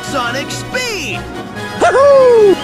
Sonic Speed! Woohoo!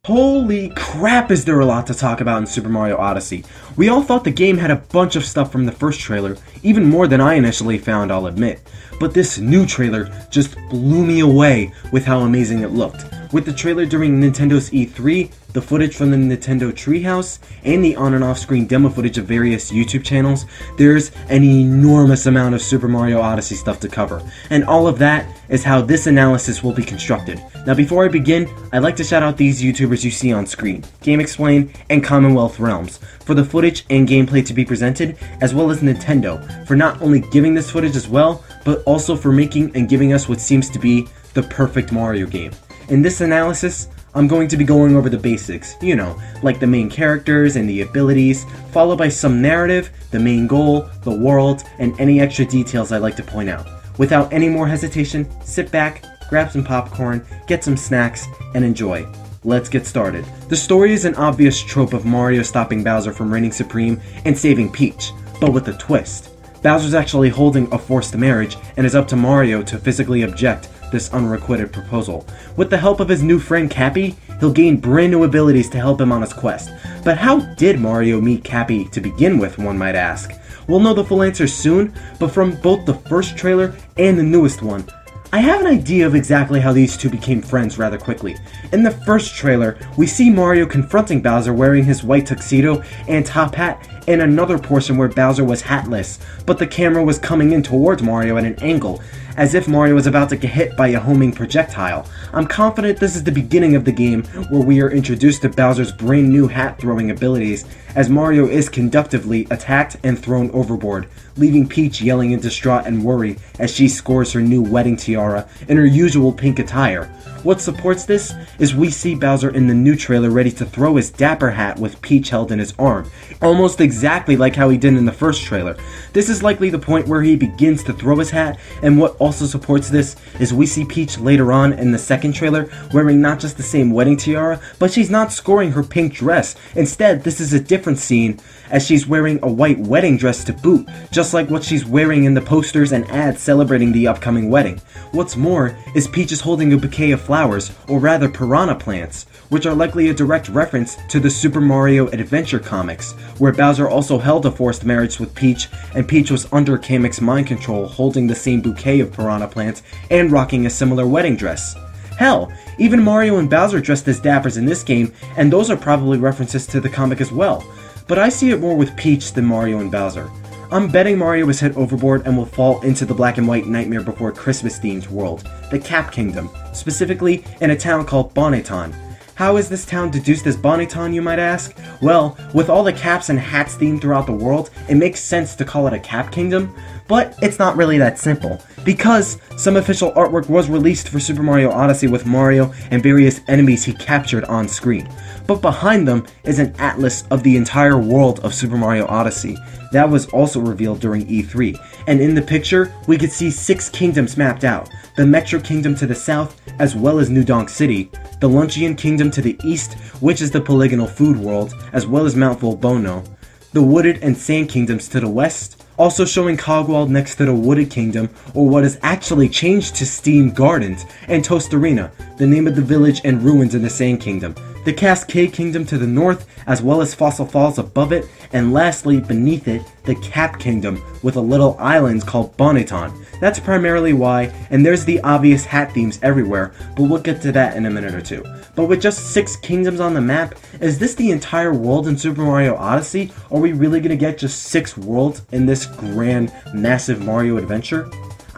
Holy crap, is there a lot to talk about in Super Mario Odyssey. We all thought the game had a bunch of stuff from the first trailer, even more than I initially found, I'll admit. But this new trailer just blew me away with how amazing it looked. With the trailer during Nintendo's E3, the footage from the Nintendo Treehouse, and the on and off screen demo footage of various YouTube channels, there's an enormous amount of Super Mario Odyssey stuff to cover. And all of that is how this analysis will be constructed. Now before I begin, I'd like to shout out these YouTubers you see on screen, GameXplain and Commonwealth Realms, for the footage and gameplay to be presented, as well as Nintendo, for not only giving this footage as well, but also for making and giving us what seems to be the perfect Mario game. In this analysis, I'm going to be going over the basics, you know, like the main characters and the abilities, followed by some narrative, the main goal, the world, and any extra details I'd like to point out. Without any more hesitation, sit back, grab some popcorn, get some snacks, and enjoy. Let's get started. The story is an obvious trope of Mario stopping Bowser from reigning supreme and saving Peach, but with a twist. Bowser's actually holding a forced marriage, and it's up to Mario to physically object this unrequited proposal. With the help of his new friend Cappy, he'll gain brand new abilities to help him on his quest. But how did Mario meet Cappy to begin with, one might ask? We'll know the full answer soon, but from both the first trailer and the newest one, I have an idea of exactly how these two became friends rather quickly. In the first trailer, we see Mario confronting Bowser wearing his white tuxedo and top hat, and another portion where Bowser was hatless, but the camera was coming in towards Mario at an angle, as if Mario was about to get hit by a homing projectile. I'm confident this is the beginning of the game, where we are introduced to Bowser's brand new hat-throwing abilities, as Mario is conductively attacked and thrown overboard, leaving Peach yelling in distraught and worry as she scores her new wedding tiara in her usual pink attire. What supports this is we see Bowser in the new trailer ready to throw his dapper hat with Peach held in his arm, almost exactly like how he did in the first trailer. This is likely the point where he begins to throw his hat, and what also supports this is we see Peach later on in the second trailer wearing not just the same wedding tiara, but she's not scoring her pink dress. Instead, this is a different scene, as she's wearing a white wedding dress to boot, just like what she's wearing in the posters and ads celebrating the upcoming wedding. What's more is Peach is holding a bouquet of flowers, or rather piranha plants, which are likely a direct reference to the Super Mario Adventure comics, where Bowser also held a forced marriage with Peach, and Peach was under Kamek's mind control holding the same bouquet of piranha plants and rocking a similar wedding dress. Hell, even Mario and Bowser dressed as dappers in this game, and those are probably references to the comic as well. But I see it more with Peach than Mario and Bowser. I'm betting Mario was hit overboard and will fall into the black and white Nightmare Before Christmas themed world, the Cap Kingdom, specifically in a town called Bonneton. How is this town deduced as Bonneton, you might ask? Well, with all the caps and hats themed throughout the world, it makes sense to call it a Cap Kingdom, but it's not really that simple, because some official artwork was released for Super Mario Odyssey with Mario and various enemies he captured on screen. But behind them is an atlas of the entire world of Super Mario Odyssey. That was also revealed during E3, and in the picture, we could see 6 kingdoms mapped out: the Metro Kingdom to the south, as well as New Donk City, the Luncheon Kingdom to the east, which is the polygonal food world, as well as Mount Volbono, the Wooded and Sand Kingdoms to the west, also showing Cogwald next to the Wooded Kingdom, or what is actually changed to Steam Gardens, and Tostarena, the name of the village and ruins in the Sand Kingdom, the Cascade Kingdom to the north, as well as Fossil Falls above it, and lastly, beneath it, the Cap Kingdom, with a little island called Bonneton. That's primarily why, and there's the obvious hat themes everywhere, but we'll get to that in a minute or two. But with just 6 kingdoms on the map, is this the entire world in Super Mario Odyssey? Are we really gonna get just 6 worlds in this grand, massive Mario adventure?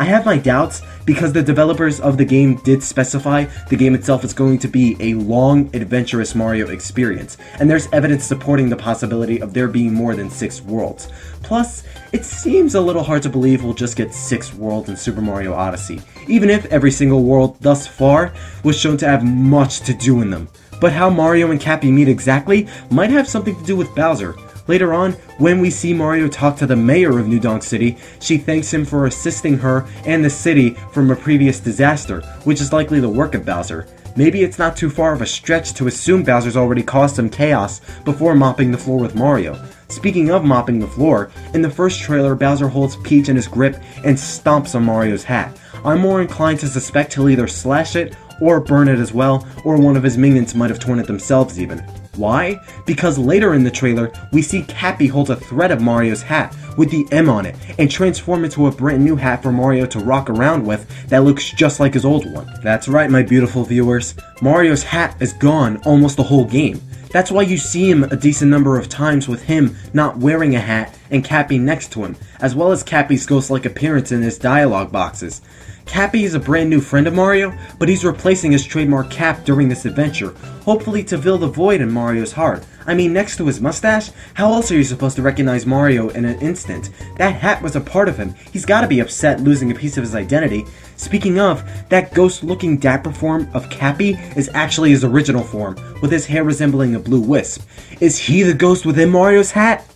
I have my doubts, because the developers of the game did specify the game itself is going to be a long, adventurous Mario experience, and there's evidence supporting the possibility of there being more than 6 worlds. Plus, it seems a little hard to believe we'll just get 6 worlds in Super Mario Odyssey, even if every single world thus far was shown to have much to do in them. But how Mario and Cappy meet exactly might have something to do with Bowser. Later on, when we see Mario talk to the mayor of New Donk City, she thanks him for assisting her and the city from a previous disaster, which is likely the work of Bowser. Maybe it's not too far of a stretch to assume Bowser's already caused some chaos before mopping the floor with Mario. Speaking of mopping the floor, in the first trailer, Bowser holds Peach in his grip and stomps on Mario's hat. I'm more inclined to suspect he'll either slash it or burn it as well, or one of his minions might have torn it themselves even. Why? Because later in the trailer, we see Cappy hold a thread of Mario's hat with the M on it and transform into a brand new hat for Mario to rock around with that looks just like his old one. That's right, my beautiful viewers. Mario's hat is gone almost the whole game. That's why you see him a decent number of times with him not wearing a hat and Cappy next to him, as well as Cappy's ghost-like appearance in his dialogue boxes. Cappy is a brand new friend of Mario, but he's replacing his trademark cap during this adventure, hopefully to fill the void in Mario's heart. I mean, next to his mustache, how else are you supposed to recognize Mario in an instant? That hat was a part of him. He's gotta be upset losing a piece of his identity. Speaking of, that ghost-looking dapper form of Cappy is actually his original form, with his hair resembling a blue wisp. Is he the ghost within Mario's hat?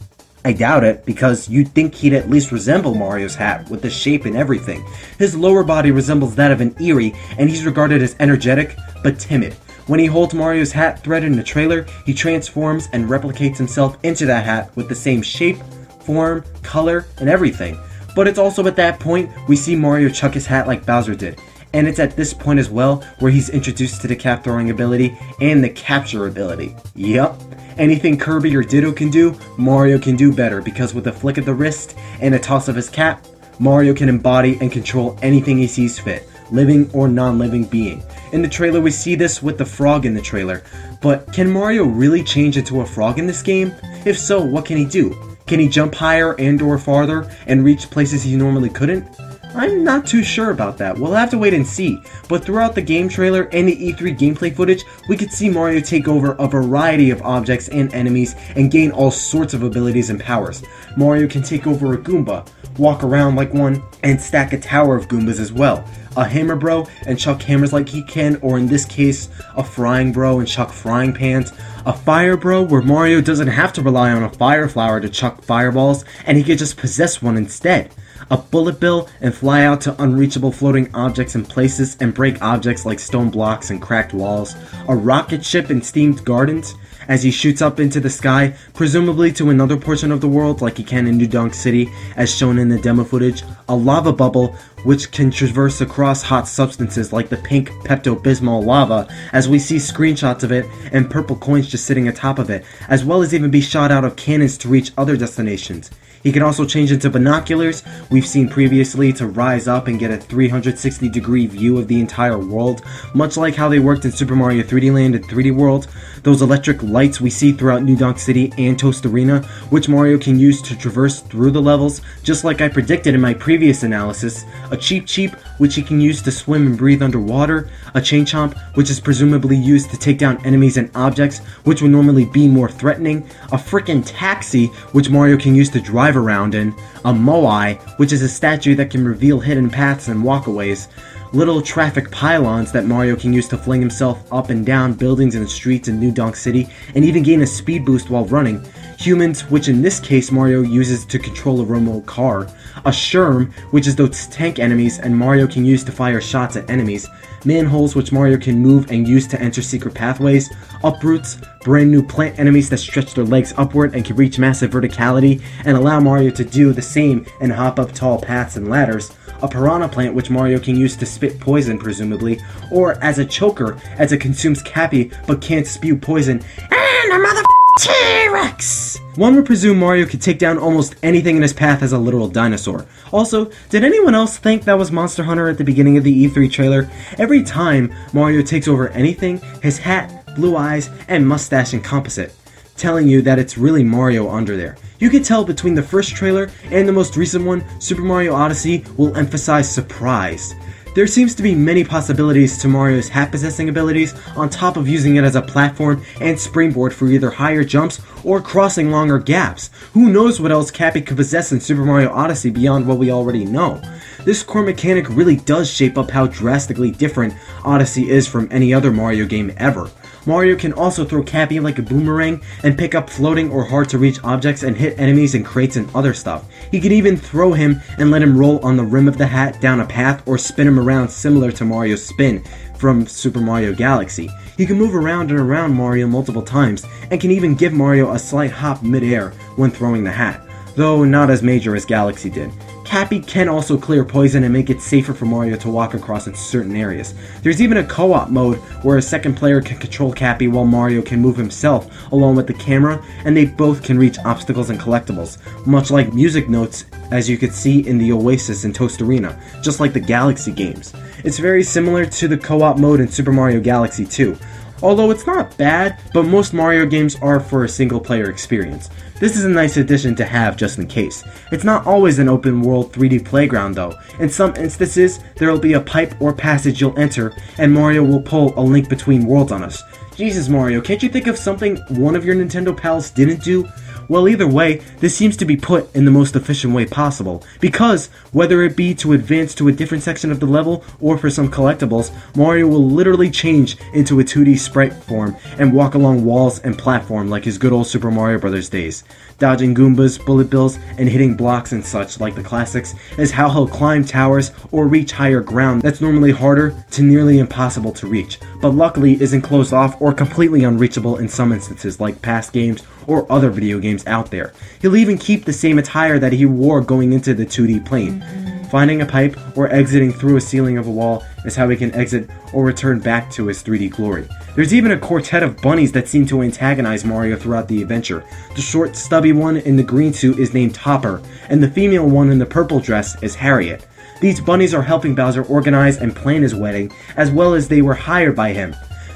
I doubt it, because you'd think he'd at least resemble Mario's hat with the shape and everything. His lower body resembles that of an Eerie, and he's regarded as energetic, but timid. When he holds Mario's hat thread in the trailer, he transforms and replicates himself into that hat with the same shape, form, color, and everything. But it's also at that point we see Mario chuck his hat like Bowser did. And it's at this point as well where he's introduced to the cap throwing ability and the capture ability. Yup. Anything Kirby or Ditto can do, Mario can do better, because with a flick of the wrist and a toss of his cap, Mario can embody and control anything he sees fit, living or non-living being. In the trailer we see this with the frog in the trailer, but can Mario really change into a frog in this game? If so, what can he do? Can he jump higher and or farther and reach places he normally couldn't? I'm not too sure about that. We'll have to wait and see. But throughout the game trailer and the E3 gameplay footage, we could see Mario take over a variety of objects and enemies and gain all sorts of abilities and powers. Mario can take over a Goomba, walk around like one, and stack a tower of Goombas as well. A hammer bro and chuck hammers like he can, or in this case, a frying bro and chuck frying pans. A fire bro where Mario doesn't have to rely on a fire flower to chuck fireballs, and he can just possess one instead. A bullet bill and fly out to unreachable floating objects in places and break objects like stone blocks and cracked walls. A rocket ship in steamed gardens as he shoots up into the sky, presumably to another portion of the world like he can in New Donk City as shown in the demo footage. A lava bubble which can traverse across hot substances like the pink Pepto-Bismol lava as we see screenshots of it and purple coins just sitting atop of it, as well as even be shot out of cannons to reach other destinations. He can also change into binoculars we've seen previously to rise up and get a 360 degree view of the entire world, much like how they worked in Super Mario 3D Land and 3D World. Those electric lights we see throughout New Donk City and Toast Arena, which Mario can use to traverse through the levels, just like I predicted in my previous analysis. A Cheep Cheep, which he can use to swim and breathe underwater. A Chain Chomp, which is presumably used to take down enemies and objects, which would normally be more threatening. A frickin' taxi, which Mario can use to drive around in. A Moai, which is a statue that can reveal hidden paths and walkaways. Little traffic pylons that Mario can use to fling himself up and down buildings and streets in New Donk City, and even gain a speed boost while running. Humans, which in this case Mario uses to control a remote car. A Sherm, which is those tank enemies and Mario can use to fire shots at enemies. Manholes, which Mario can move and use to enter secret pathways. Uproots, brand new plant enemies that stretch their legs upward and can reach massive verticality and allow Mario to do the same and hop up tall paths and ladders. A piranha plant which Mario can use to spit poison presumably, or as a choker as it consumes Cappy but can't spew poison, and a mother T-Rex! One would presume Mario could take down almost anything in his path as a literal dinosaur. Also, did anyone else think that was Monster Hunter at the beginning of the E3 trailer? Every time Mario takes over anything, his hat, blue eyes, and mustache encompass it, telling you that it's really Mario under there. You could tell between the first trailer and the most recent one, Super Mario Odyssey will emphasize surprise. There seems to be many possibilities to Mario's hat-possessing abilities, on top of using it as a platform and springboard for either higher jumps or crossing longer gaps. Who knows what else Cappy could possess in Super Mario Odyssey beyond what we already know. This core mechanic really does shape up how drastically different Odyssey is from any other Mario game ever. Mario can also throw Cappy like a boomerang and pick up floating or hard to reach objects and hit enemies in crates and other stuff. He could even throw him and let him roll on the rim of the hat down a path or spin him around similar to Mario's spin from Super Mario Galaxy. He can move around and around Mario multiple times and can even give Mario a slight hop mid-air when throwing the hat, though not as major as Galaxy did. Cappy can also clear poison and make it safer for Mario to walk across in certain areas. There's even a co-op mode where a second player can control Cappy while Mario can move himself along with the camera, and they both can reach obstacles and collectibles, much like music notes as you could see in the Oasis and Toast Arena, just like the Galaxy games. It's very similar to the co-op mode in Super Mario Galaxy 2. Although it's not bad, but most Mario games are for a single player experience. This is a nice addition to have just in case. It's not always an open world 3D playground though. In some instances, there will be a pipe or passage you'll enter, and Mario will pull a link between worlds on us. Jesus Mario, can't you think of something one of your Nintendo pals didn't do? Well, either way, this seems to be put in the most efficient way possible, because whether it be to advance to a different section of the level or for some collectibles, Mario will literally change into a 2D sprite form and walk along walls and platform like his good old Super Mario Bros. Days. Dodging Goombas, bullet bills, and hitting blocks and such like the classics is how he'll climb towers or reach higher ground that's normally harder to nearly impossible to reach, but luckily isn't closed off or completely unreachable in some instances like past games or other video games out there. He'll even keep the same attire that he wore going into the 2D plane. Finding a pipe or exiting through a ceiling of a wall is how he can exit or return back to his 3D glory. There's even a quartet of bunnies that seem to antagonize Mario throughout the adventure. The short, stubby one in the green suit is named Topper, and the female one in the purple dress is Harriet. These bunnies are helping Bowser organize and plan his wedding, as well as they were hired by him.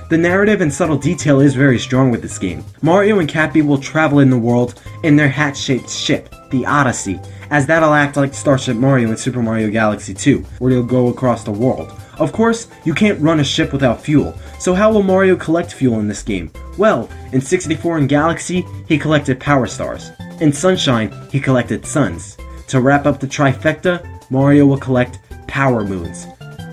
The narrative and subtle detail is very strong with this game. Mario and Cappy will travel in the world in their hat-shaped ship, the Odyssey, as that'll act like Starship Mario in Super Mario Galaxy 2, where you'll go across the world. Of course, you can't run a ship without fuel, so how will Mario collect fuel in this game? Well, in 64 and Galaxy, he collected Power Stars. In Sunshine, he collected Suns. To wrap up the trifecta, Mario will collect Power Moons.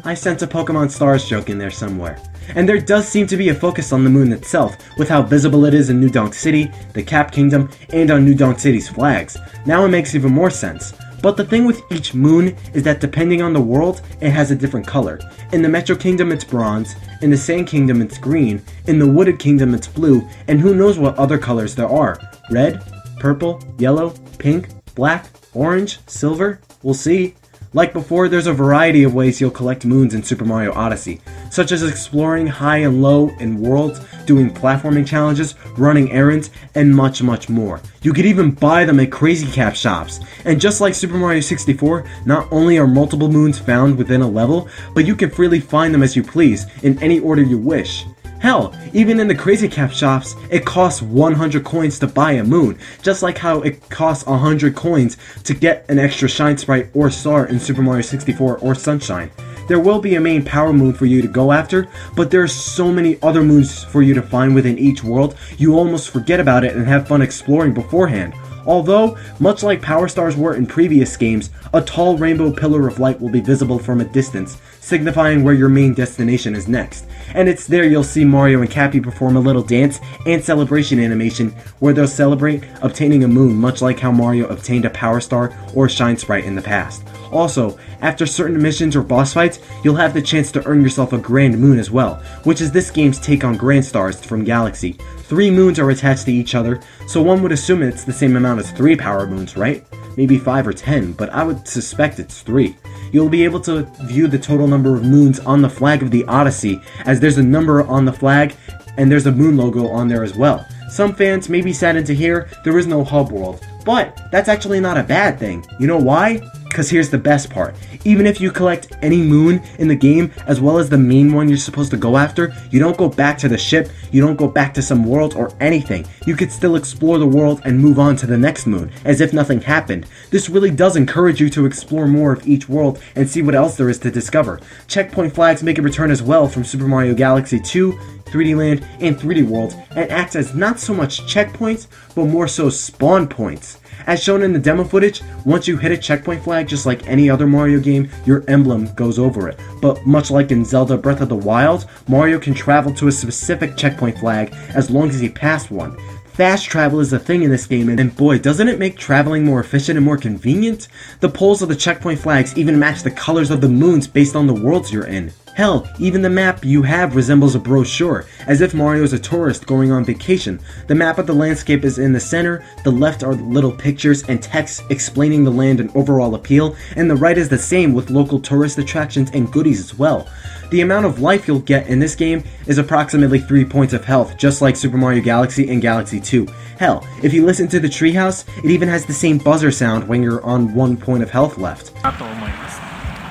I sense a Pokemon Stars joke in there somewhere. And there does seem to be a focus on the moon itself, with how visible it is in New Donk City, the Cap Kingdom, and on New Donk City's flags. Now it makes even more sense. But the thing with each moon is that depending on the world, it has a different color. In the Metro Kingdom it's bronze, in the Sand Kingdom it's green, in the Wooded Kingdom it's blue, and who knows what other colors there are. Red, purple, yellow, pink, black, orange, silver? We'll see. Like before, there's a variety of ways you'll collect moons in Super Mario Odyssey, such as exploring high and low in worlds, doing platforming challenges, running errands, and much more. You could even buy them at Crazy Cap shops. And just like Super Mario 64, not only are multiple moons found within a level, but you can freely find them as you please, in any order you wish. Hell, even in the Crazy Cap shops, it costs 100 coins to buy a moon, just like how it costs 100 coins to get an extra Shine Sprite or Star in Super Mario 64 or Sunshine. There will be a main power moon for you to go after, but there are so many other moons for you to find within each world, you almost forget about it and have fun exploring beforehand. Although, much like Power Stars were in previous games, a tall rainbow pillar of light will be visible from a distance, signifying where your main destination is next. And it's there you'll see Mario and Cappy perform a little dance and celebration animation where they'll celebrate obtaining a moon, much like how Mario obtained a Power Star or Shine Sprite in the past. Also, after certain missions or boss fights, you'll have the chance to earn yourself a Grand Moon as well, which is this game's take on Grand Stars from Galaxy. 3 moons are attached to each other, so one would assume it's the same amount as 3 Power Moons, right? Maybe 5 or 10, but I would suspect it's 3. You'll be able to view the total number of moons on the flag of the Odyssey, as there's a number on the flag, and there's a moon logo on there as well. Some fans may be saddened to hear there is no hub world, but that's actually not a bad thing. You know why? Because here's the best part. Even if you collect any moon in the game, as well as the main one you're supposed to go after, you don't go back to the ship, you don't go back to some world or anything. You could still explore the world and move on to the next moon, as if nothing happened. This really does encourage you to explore more of each world and see what else there is to discover. Checkpoint flags make a return as well from Super Mario Galaxy 2, 3D Land and 3D World and acts as not so much checkpoints, but more so spawn points. As shown in the demo footage, once you hit a checkpoint flag, just like any other Mario game, your emblem goes over it. But much like in Zelda Breath of the Wild, Mario can travel to a specific checkpoint flag as long as he passed one. Fast travel is a thing in this game, and boy, doesn't it make traveling more efficient and more convenient? The poles of the checkpoint flags even match the colors of the moons based on the worlds you're in. Hell, even the map you have resembles a brochure, as if Mario is a tourist going on vacation. The map of the landscape is in the center, the left are little pictures and text explaining the land and overall appeal, and the right is the same with local tourist attractions and goodies as well. The amount of life you'll get in this game is approximately 3 points of health, just like Super Mario Galaxy and Galaxy 2. Hell, if you listen to the treehouse, it even has the same buzzer sound when you're on 1 point of health left.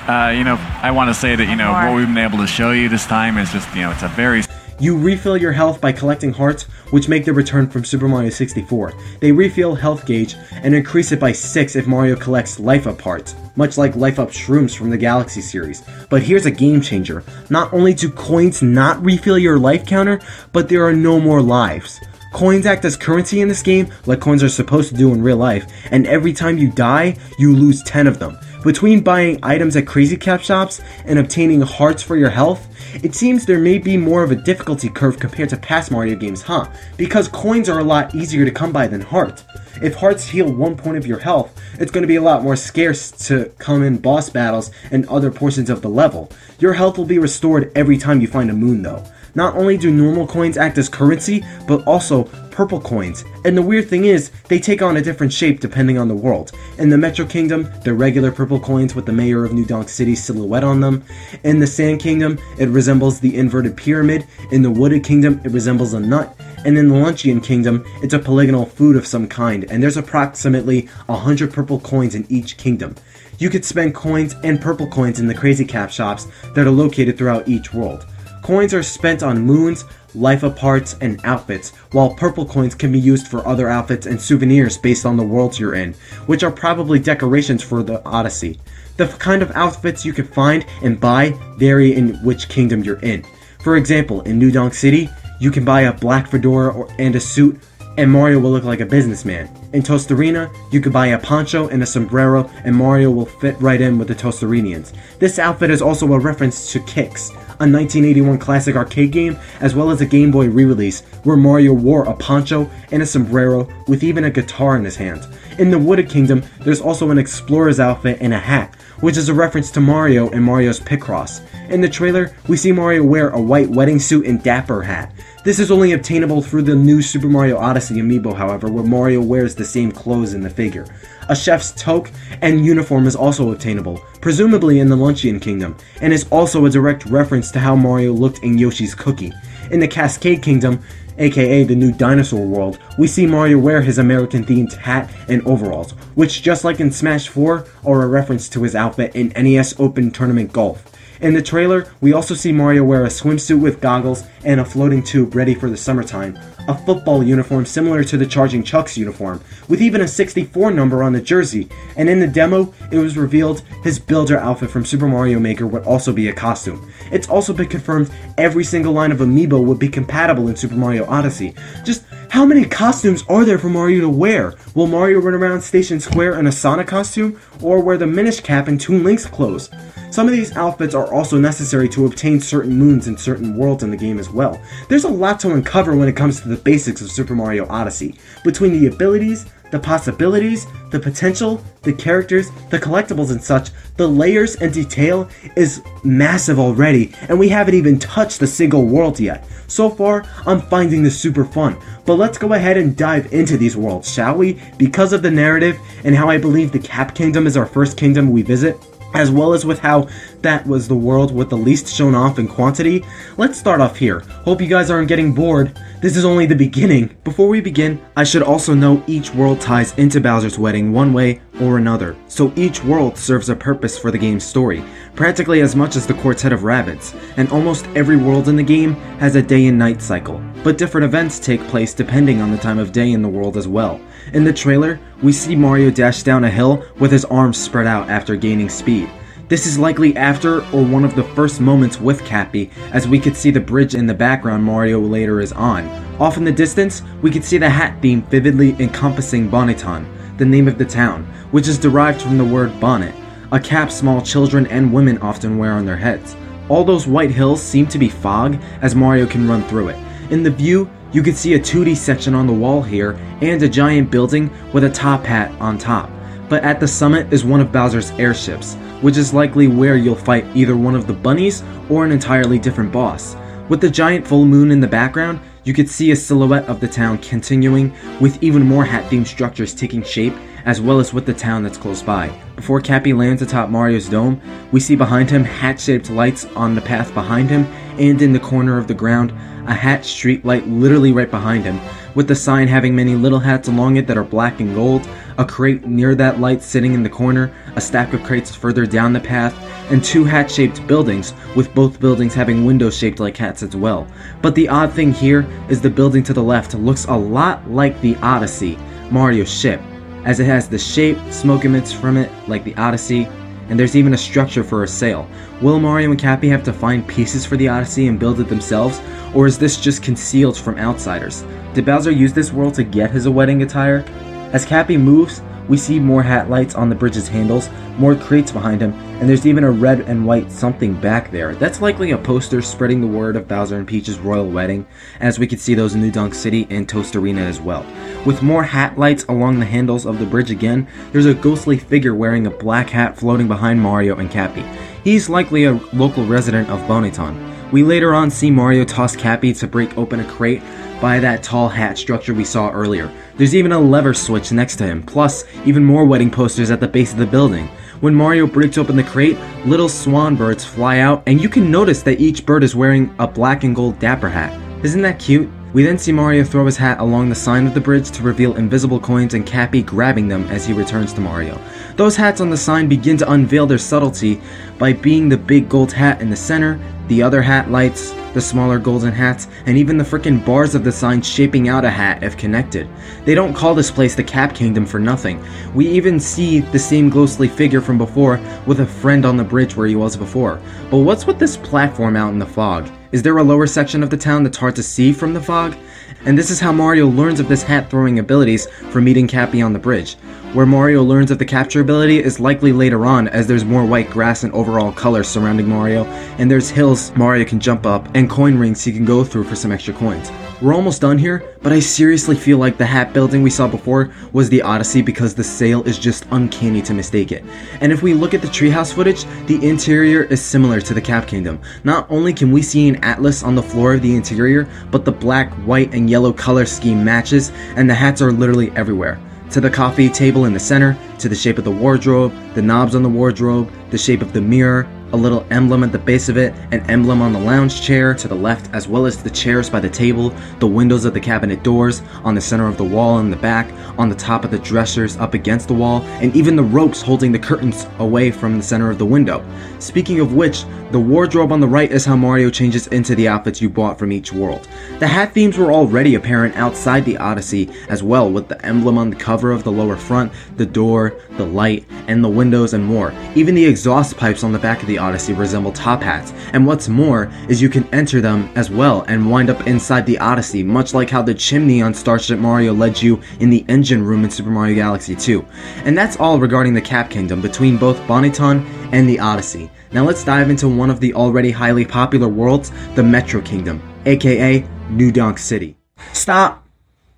I want to say that, what we've been able to show you this time is just, it's a very... You refill your health by collecting hearts, which make their return from Super Mario 64. They refill health gauge and increase it by 6 if Mario collects Life Up hearts, much like Life Up shrooms from the Galaxy series. But here's a game changer. Not only do coins not refill your life counter, but there are no more lives. Coins act as currency in this game, like coins are supposed to do in real life, and every time you die, you lose 10 of them. Between buying items at Crazy Cap shops and obtaining hearts for your health, it seems there may be more of a difficulty curve compared to past Mario games, huh? Because coins are a lot easier to come by than hearts. If hearts heal 1 point of your health, it's going to be a lot more scarce to come in boss battles and other portions of the level. Your health will be restored every time you find a moon though. Not only do normal coins act as currency, but also purple coins. And the weird thing is, they take on a different shape depending on the world. In the Metro Kingdom, they're regular purple coins with the mayor of New Donk City silhouette on them. In the Sand Kingdom, it resembles the inverted pyramid. In the Wooded Kingdom, it resembles a nut. And in the Luncheon Kingdom, it's a polygonal food of some kind, and there's approximately 100 purple coins in each kingdom. You could spend coins and purple coins in the Crazy Cap shops that are located throughout each world. Coins are spent on moons, Life Up hearts, and outfits, while purple coins can be used for other outfits and souvenirs based on the worlds you're in, which are probably decorations for the Odyssey. The kind of outfits you can find and buy vary in which kingdom you're in. For example, in New Donk City, you can buy a black fedora and a suit, and Mario will look like a businessman. In Tostarena, you could buy a poncho and a sombrero, and Mario will fit right in with the Tostarenians. This outfit is also a reference to Kicks, a 1981 classic arcade game, as well as a Game Boy re-release, where Mario wore a poncho and a sombrero with even a guitar in his hand. In the Wooded Kingdom, there's also an explorer's outfit and a hat, which is a reference to Mario and Mario's Picross. In the trailer, we see Mario wear a white wedding suit and dapper hat. This is only obtainable through the new Super Mario Odyssey amiibo, however, where Mario wears the same clothes in the figure. A chef's toque and uniform is also obtainable, presumably in the Luncheon Kingdom, and is also a direct reference to how Mario looked in Yoshi's Cookie. In the Cascade Kingdom, aka the new dinosaur world, we see Mario wear his American-themed hat and overalls, which just like in Smash 4, are a reference to his outfit in NES Open Tournament Golf. In the trailer, we also see Mario wear a swimsuit with goggles and a floating tube ready for the summertime, a football uniform similar to the Charging Chuck's uniform, with even a 64 number on the jersey, and in the demo, it was revealed his builder outfit from Super Mario Maker would also be a costume. It's also been confirmed every single line of amiibo would be compatible in Super Mario Odyssey. Just how many costumes are there for Mario to wear? Will Mario run around Station Square in a Sonic costume, or wear the Minish cap and Toon Link's clothes? Some of these outfits are also necessary to obtain certain moons in certain worlds in the game as well. There's a lot to uncover when it comes to the basics of Super Mario Odyssey. Between the abilities, the possibilities, the potential, the characters, the collectibles and such, the layers and detail is massive already, and we haven't even touched the single world yet. So far, I'm finding this super fun, but let's go ahead and dive into these worlds, shall we? Because of the narrative and how I believe the Cap Kingdom is our first kingdom we visit, as well as with how that was the world with the least shown off in quantity. Let's start off here. Hope you guys aren't getting bored. This is only the beginning. Before we begin, I should also note each world ties into Bowser's wedding one way or another, so each world serves a purpose for the game's story, practically as much as the Quartet of Rabbids, and almost every world in the game has a day and night cycle, but different events take place depending on the time of day in the world as well. In the trailer, we see Mario dash down a hill with his arms spread out after gaining speed. This is likely after or one of the first moments with Cappy, as we could see the bridge in the background Mario later is on. Off in the distance, we could see the hat theme vividly encompassing Bonneton, the name of the town, which is derived from the word bonnet, a cap small children and women often wear on their heads. All those white hills seem to be fog, as Mario can run through it. In the view, you could see a 2D section on the wall here, and a giant building with a top hat on top. But at the summit is one of Bowser's airships, which is likely where you'll fight either one of the bunnies or an entirely different boss. With the giant full moon in the background, you could see a silhouette of the town continuing, with even more hat-themed structures taking shape, as well as with the town that's close by. Before Cappy lands atop Mario's dome, we see behind him hat-shaped lights on the path behind him, and in the corner of the ground, a hat street light literally right behind him, with the sign having many little hats along it that are black and gold, a crate near that light sitting in the corner, a stack of crates further down the path, and two hat-shaped buildings, with both buildings having windows shaped like hats as well. But the odd thing here is the building to the left looks a lot like the Odyssey, Mario's ship, as it has the shape, smoke emits from it like the Odyssey, and there's even a structure for a sail. Will Mario and Cappy have to find pieces for the Odyssey and build it themselves, or is this just concealed from outsiders? Did Bowser use this world to get his wedding attire? As Cappy moves, we see more hat lights on the bridge's handles, more crates behind him, and there's even a red and white something back there. That's likely a poster spreading the word of Bowser and Peach's royal wedding, as we could see those in New Donk City and Toast Arena as well. With more hat lights along the handles of the bridge again, there's a ghostly figure wearing a black hat floating behind Mario and Cappy. He's likely a local resident of Bonneton. We later on see Mario toss Cappy to break open a crate by that tall hat structure we saw earlier. There's even a lever switch next to him, plus even more wedding posters at the base of the building. When Mario breaks open the crate, little swan birds fly out, and you can notice that each bird is wearing a black and gold dapper hat. Isn't that cute? We then see Mario throw his hat along the sign of the bridge to reveal invisible coins and Cappy grabbing them as he returns to Mario. Those hats on the sign begin to unveil their subtlety by being the big gold hat in the center, the other hat lights, the smaller golden hats, and even the frickin' bars of the sign shaping out a hat if connected. They don't call this place the Cap Kingdom for nothing. We even see the same ghostly figure from before with a friend on the bridge where he was before. But what's with this platform out in the fog? Is there a lower section of the town that's hard to see from the fog? And this is how Mario learns of this hat throwing abilities from meeting Cappy on the bridge. Where Mario learns of the capture ability is likely later on, as there's more white grass and overall color surrounding Mario, and there's hills Mario can jump up, and coin rings he can go through for some extra coins. We're almost done here, but I seriously feel like the hat building we saw before was the Odyssey because the sail is just uncanny to mistake it. And if we look at the treehouse footage, the interior is similar to the Cap Kingdom. Not only can we see an atlas on the floor of the interior, but the black, white, and yellow color scheme matches, and the hats are literally everywhere. To the coffee table in the center, to the shape of the wardrobe, the knobs on the wardrobe, the shape of the mirror, a little emblem at the base of it, an emblem on the lounge chair to the left, as well as the chairs by the table, the windows of the cabinet doors, on the center of the wall in the back, on the top of the dressers up against the wall, and even the ropes holding the curtains away from the center of the window. Speaking of which, the wardrobe on the right is how Mario changes into the outfits you bought from each world. The hat themes were already apparent outside the Odyssey as well, with the emblem on the cover of the lower front, the door, the light, and the windows and more. Even the exhaust pipes on the back of the Odyssey resemble top hats, and what's more is you can enter them as well and wind up inside the Odyssey, much like how the chimney on Starship Mario led you in the engine room in Super Mario Galaxy 2. And that's all regarding the Cap Kingdom between both Bonneton and the Odyssey. Now let's dive into one of the already highly popular worlds, the Metro Kingdom, aka New Donk City. Stop!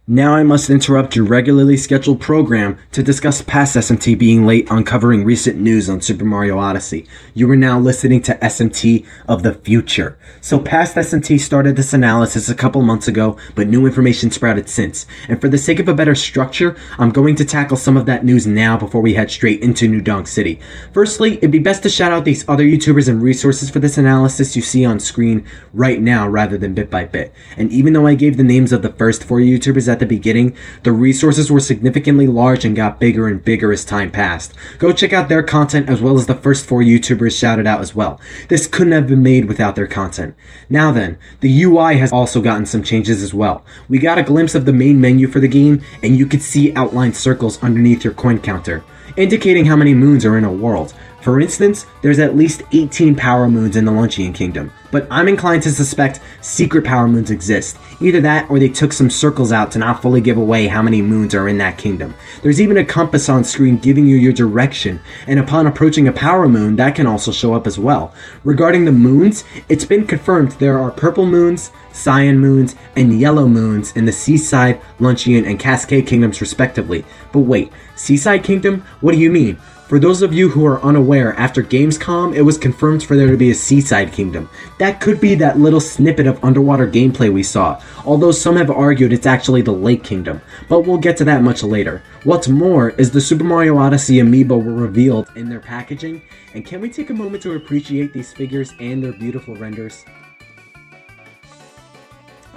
Now I must interrupt your regularly scheduled program to discuss past SMT being late on covering recent news on Super Mario Odyssey. You are now listening to SMT of the future. So past SMT started this analysis a couple months ago, but new information sprouted since. And for the sake of a better structure, I'm going to tackle some of that news now before we head straight into New Donk City. Firstly, it'd be best to shout out these other YouTubers and resources for this analysis you see on screen right now rather than bit by bit. And even though I gave the names of the first 4 YouTubers at the beginning, the resources were significantly large and got bigger and bigger as time passed. Go check out their content as well as the first 4 YouTubers shouted out as well. This couldn't have been made without their content. Now then, the UI has also gotten some changes as well. We got a glimpse of the main menu for the game, and you could see outlined circles underneath your coin counter, indicating how many moons are in a world. For instance, there's at least 18 power moons in the Luncheon Kingdom, but I'm inclined to suspect secret power moons exist. Either that, or they took some circles out to not fully give away how many moons are in that kingdom. There's even a compass on screen giving you your direction, and upon approaching a power moon, that can also show up as well. Regarding the moons, it's been confirmed there are purple moons, cyan moons, and yellow moons in the Seaside, Luncheon, and Cascade Kingdoms respectively. But wait, Seaside Kingdom? What do you mean? For those of you who are unaware, after GAMSCOM, it was confirmed for there to be a Seaside Kingdom. That could be that little snippet of underwater gameplay we saw, although some have argued it's actually the Lake Kingdom, but we'll get to that much later. What's more is the Super Mario Odyssey amiibo were revealed in their packaging, and can we take a moment to appreciate these figures and their beautiful renders?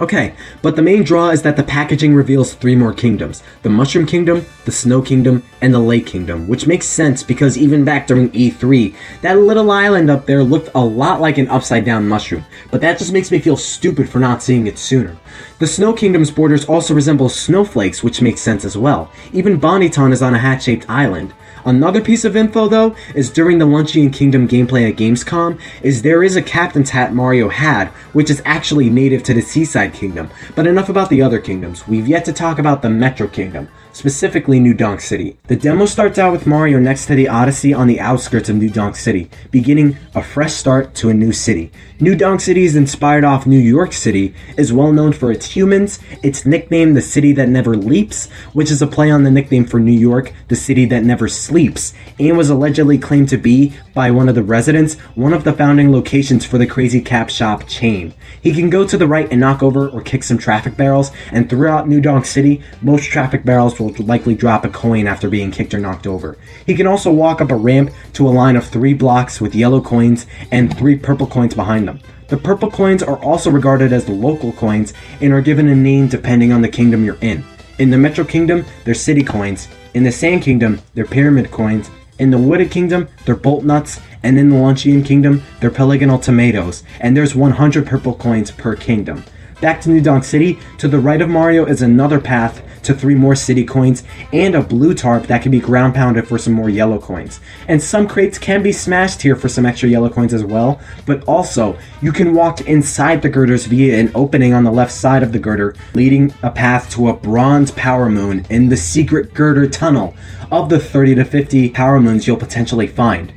Okay, but the main draw is that the packaging reveals 3 more kingdoms: the Mushroom Kingdom, the Snow Kingdom, and the Lake Kingdom, which makes sense because even back during E3, that little island up there looked a lot like an upside down mushroom, but that just makes me feel stupid for not seeing it sooner. The Snow Kingdom's borders also resemble snowflakes, which makes sense as well. Even Bonnieton is on a hat-shaped island. Another piece of info, though, is during the Luncheon Kingdom gameplay at GAMSCOM, is there is a captain's hat Mario had, which is actually native to the Seaside Kingdom. But enough about the other kingdoms. We've yet to talk about the Metro Kingdom, specifically New Donk City. The demo starts out with Mario next to the Odyssey on the outskirts of New Donk City, beginning a fresh start to a new city. New Donk City is inspired off New York City, is well known for its humans, its nickname the City That Never Leaps, which is a play on the nickname for New York, the City That Never Sleeps, and was allegedly claimed to be, by one of the residents, one of the founding locations for the Crazy Cap Shop chain. He can go to the right and knock over or kick some traffic barrels, and throughout New Donk City, most traffic barrels will likely drop a coin after being kicked or knocked over. He can also walk up a ramp to a line of 3 blocks with yellow coins and 3 purple coins behind them. The purple coins are also regarded as the local coins and are given a name depending on the kingdom you're in. In the Metro Kingdom, they're city coins. In the Sand Kingdom, they're pyramid coins. In the Wooded Kingdom, they're bolt nuts. And in the Luncheon Kingdom, they're polygonal tomatoes. And there's 100 purple coins per kingdom. Back to New Donk City, to the right of Mario is another path to 3 more city coins and a blue tarp that can be ground pounded for some more yellow coins. And some crates can be smashed here for some extra yellow coins as well, but also you can walk inside the girders via an opening on the left side of the girder, leading a path to a bronze power moon in the secret girder tunnel of the 30 to 50 power moons you'll potentially find.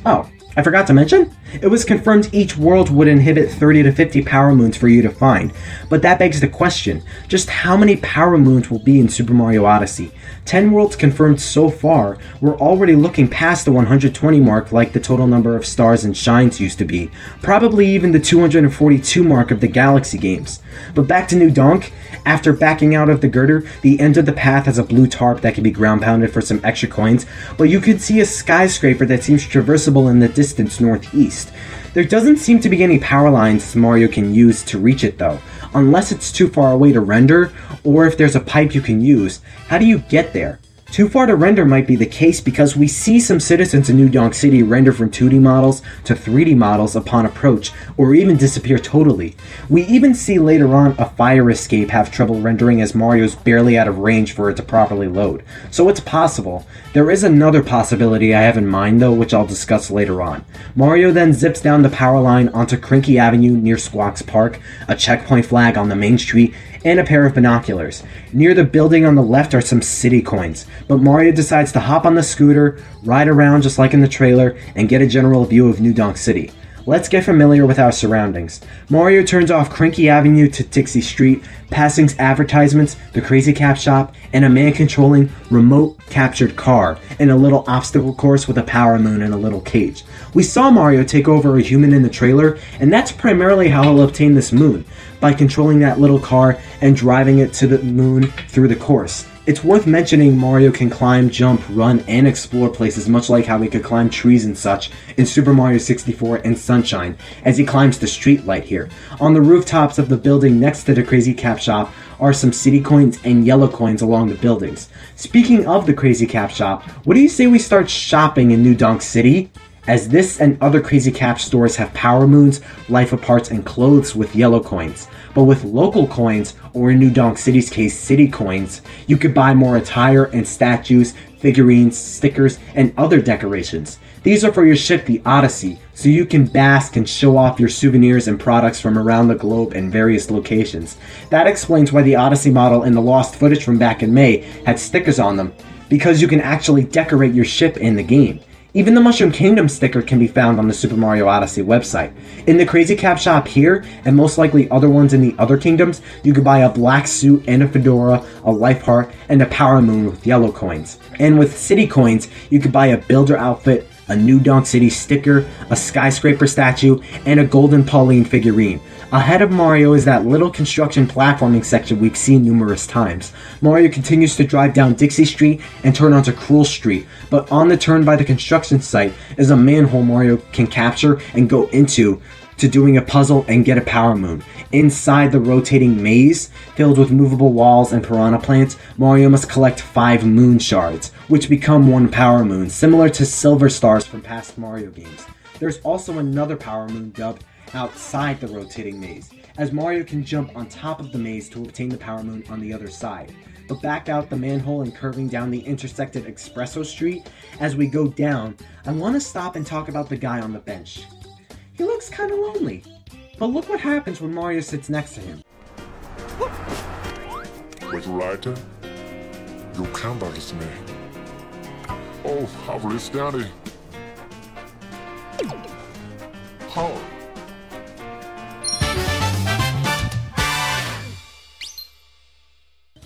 Oh, I forgot to mention, it was confirmed each world would inhibit 30 to 50 power moons for you to find, but that begs the question, just how many power moons will be in Super Mario Odyssey? 10 worlds confirmed so far, we're already looking past the 120 mark like the total number of stars and shines used to be, probably even the 242 mark of the Galaxy games. But back to New Donk, after backing out of the girder, the end of the path has a blue tarp that can be ground pounded for some extra coins, but you could see a skyscraper that seems traversable in the distance northeast. There doesn't seem to be any power lines Mario can use to reach it though, unless it's too far away to render, or if there's a pipe you can use. How do you get there? Too far to render might be the case because we see some citizens in New Donk City render from 2D models to 3D models upon approach, or even disappear totally. We even see later on a fire escape have trouble rendering as Mario's barely out of range for it to properly load. So it's possible. There is another possibility I have in mind though, which I'll discuss later on. Mario then zips down the power line onto Crinky Avenue near Squawks Park, a checkpoint flag on the main street, and a pair of binoculars. Near the building on the left are some city coins, but Mario decides to hop on the scooter, ride around just like in the trailer, and get a general view of New Donk City. Let's get familiar with our surroundings. Mario turns off Crinky Avenue to Dixie Street, passing advertisements, the Crazy Cap Shop, and a man controlling remote captured car, and a little obstacle course with a power moon and a little cage. We saw Mario take over a human in the trailer, and that's primarily how he'll obtain this moon, by controlling that little car and driving it to the moon through the course. It's worth mentioning Mario can climb, jump, run, and explore places much like how he could climb trees and such in Super Mario 64 and Sunshine, as he climbs the street light here. On the rooftops of the building next to the Crazy Cap Shop are some city coins and yellow coins along the buildings. Speaking of the Crazy Cap Shop, what do you say we start shopping in New Donk City? as this and other Crazy Cap stores have power moons, life of parts, and clothes with yellow coins. But with local coins, or in New Donk City's case, city coins, you could buy more attire and statues, figurines, stickers, and other decorations. These are for your ship, the Odyssey, so you can bask and show off your souvenirs and products from around the globe in various locations. That explains why the Odyssey model in the lost footage from back in May had stickers on them, because you can actually decorate your ship in the game. Even the Mushroom Kingdom sticker can be found on the Super Mario Odyssey website. In the Crazy Cap shop here, and most likely other ones in the other kingdoms, you can buy a black suit and a fedora, a life heart, and a power moon with yellow coins. And with city coins, you could buy a builder outfit, a New Donk City sticker, a skyscraper statue, and a golden Pauline figurine. Ahead of Mario is that little construction platforming section we've seen numerous times. Mario continues to drive down Dixie Street and turn onto Cruel Street, but on the turn by the construction site is a manhole Mario can capture and go into to doing a puzzle and get a power moon. Inside the rotating maze, filled with movable walls and piranha plants, Mario must collect 5 moon shards, which become 1 power moon, similar to silver stars from past Mario games. There's also another power moon dubbed outside the rotating maze, as Mario can jump on top of the maze to obtain the power moon on the other side. But back out the manhole and curving down the intersected Espresso Street, as we go down, I want to stop and talk about the guy on the bench. He looks kinda lonely, but look what happens when Mario sits next to him. Wegreiter, du klanderst mig. Oh, har ist Daddy. How?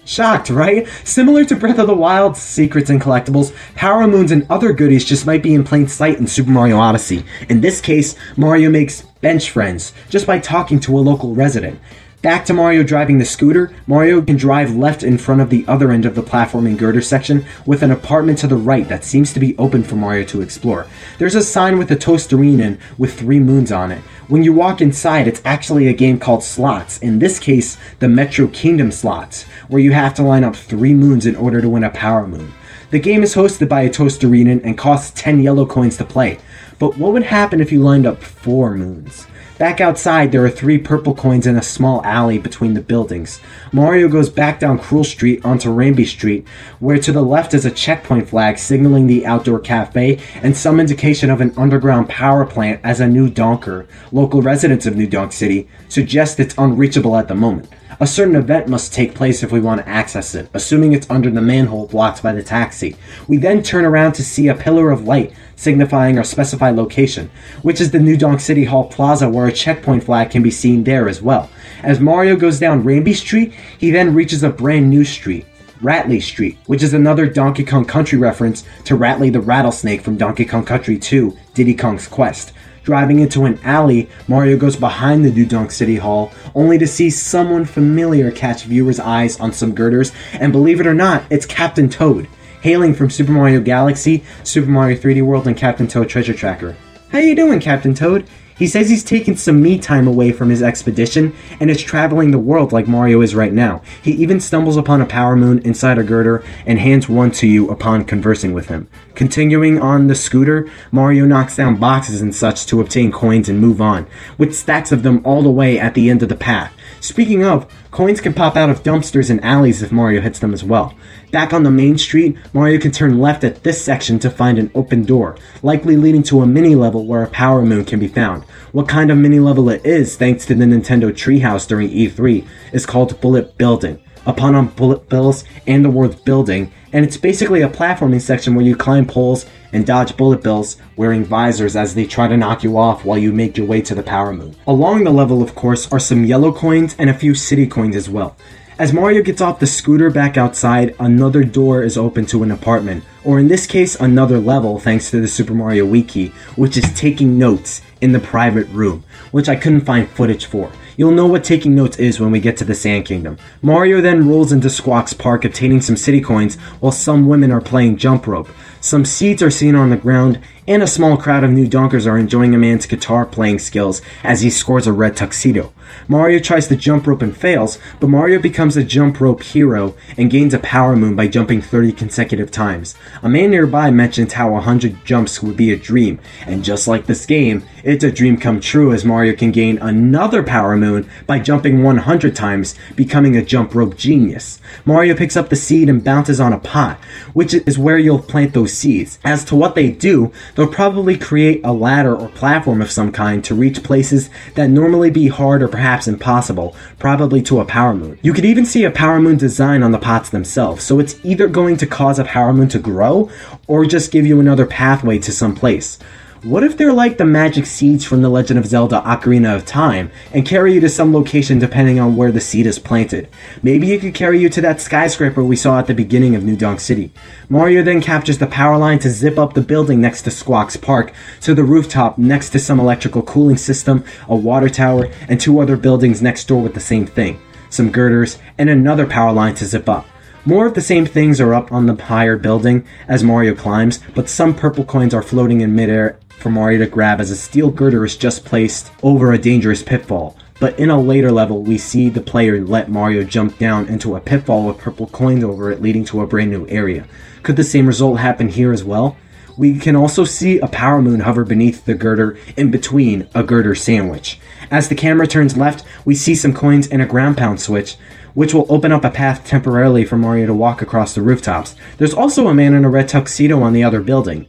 Shocked, right? Similar to Breath of the Wild's secrets and collectibles, power moons and other goodies just might be in plain sight in Super Mario Odyssey. In this case, Mario makes bench friends just by talking to a local resident. Back to Mario driving the scooter, Mario can drive left in front of the other end of the platforming girder section with an apartment to the right that seems to be open for Mario to explore. There's a sign with a toasterine in with 3 moons on it. When you walk inside, it's actually a game called Slots, in this case, the Metro Kingdom Slots, where you have to line up 3 moons in order to win a power moon. The game is hosted by a toasterine and costs 10 yellow coins to play. But what would happen if you lined up 4 moons? Back outside, there are 3 purple coins in a small alley between the buildings. Mario goes back down Cruel Street onto Ramby Street, where to the left is a checkpoint flag signaling the outdoor cafe and some indication of an underground power plant as a new donker. Local residents of New Donk City suggest it's unreachable at the moment. A certain event must take place if we want to access it, assuming it's under the manhole blocked by the taxi. We then turn around to see a pillar of light signifying our specified location, which is the New Donk City Hall Plaza, where a checkpoint flag can be seen there as well. As Mario goes down Ramby Street, he then reaches a brand new street, Ratley Street, which is another Donkey Kong Country reference to Ratley the Rattlesnake from Donkey Kong Country 2, Diddy Kong's Quest. Driving into an alley, Mario goes behind the New Donk City Hall, only to see someone familiar catch viewers' eyes on some girders, and believe it or not, it's Captain Toad, hailing from Super Mario Galaxy, Super Mario 3D World, and Captain Toad Treasure Tracker. How you doing, Captain Toad? He says he's taking some me time away from his expedition and is traveling the world like Mario is right now. He even stumbles upon a power moon inside a girder and hands one to you upon conversing with him. Continuing on the scooter, Mario knocks down boxes and such to obtain coins and move on, with stacks of them all the way at the end of the path. Speaking of, coins can pop out of dumpsters and alleys if Mario hits them as well. Back on the main street, Mario can turn left at this section to find an open door, likely leading to a mini-level where a power moon can be found. What kind of mini-level it is, thanks to the Nintendo Treehouse during E3, is called Bullet Building. Upon bullet bills and the word building, and it's basically a platforming section where you climb poles and dodge bullet bills wearing visors as they try to knock you off while you make your way to the power moon. Along the level, of course, are some yellow coins and a few city coins as well. As Mario gets off the scooter back outside, another door is open to an apartment, or in this case, another level thanks to the Super Mario Wiki, which is taking notes in the private room, which I couldn't find footage for. You'll know what taking notes is when we get to the Sand Kingdom. Mario then rolls into Squawk's Park, obtaining some city coins while some women are playing jump rope. Some seeds are seen on the ground, and a small crowd of new donkers are enjoying a man's guitar playing skills as he scores a red tuxedo. Mario tries to jump rope and fails, but Mario becomes a jump rope hero and gains a power moon by jumping 30 consecutive times. A man nearby mentions how 100 jumps would be a dream, and just like this game, it's a dream come true as Mario can gain another power moon by jumping 100 times, becoming a jump rope genius. Mario picks up the seed and bounces on a pot, which is where you'll plant those seeds. As to what they do, they'll probably create a ladder or platform of some kind to reach places that normally be hard or perhaps impossible, probably to a power moon. You could even see a power moon design on the pots themselves, so it's either going to cause a power moon to grow or just give you another pathway to some place. What if they're like the magic seeds from The Legend of Zelda Ocarina of Time and carry you to some location depending on where the seed is planted? Maybe it could carry you to that skyscraper we saw at the beginning of New Donk City. Mario then captures the power line to zip up the building next to Squawk's Park to the rooftop next to some electrical cooling system, a water tower, and 2 other buildings next door with the same thing. Some girders, and another power line to zip up. More of the same things are up on the higher building as Mario climbs, but some purple coins are floating in midair for Mario to grab as a steel girder is just placed over a dangerous pitfall. But in a later level, we see the player let Mario jump down into a pitfall with purple coins over it, leading to a brand new area. Could the same result happen here as well? We can also see a power moon hover beneath the girder in between a girder sandwich. As the camera turns left, we see some coins and a ground pound switch, which will open up a path temporarily for Mario to walk across the rooftops. There's also a man in a red tuxedo on the other building.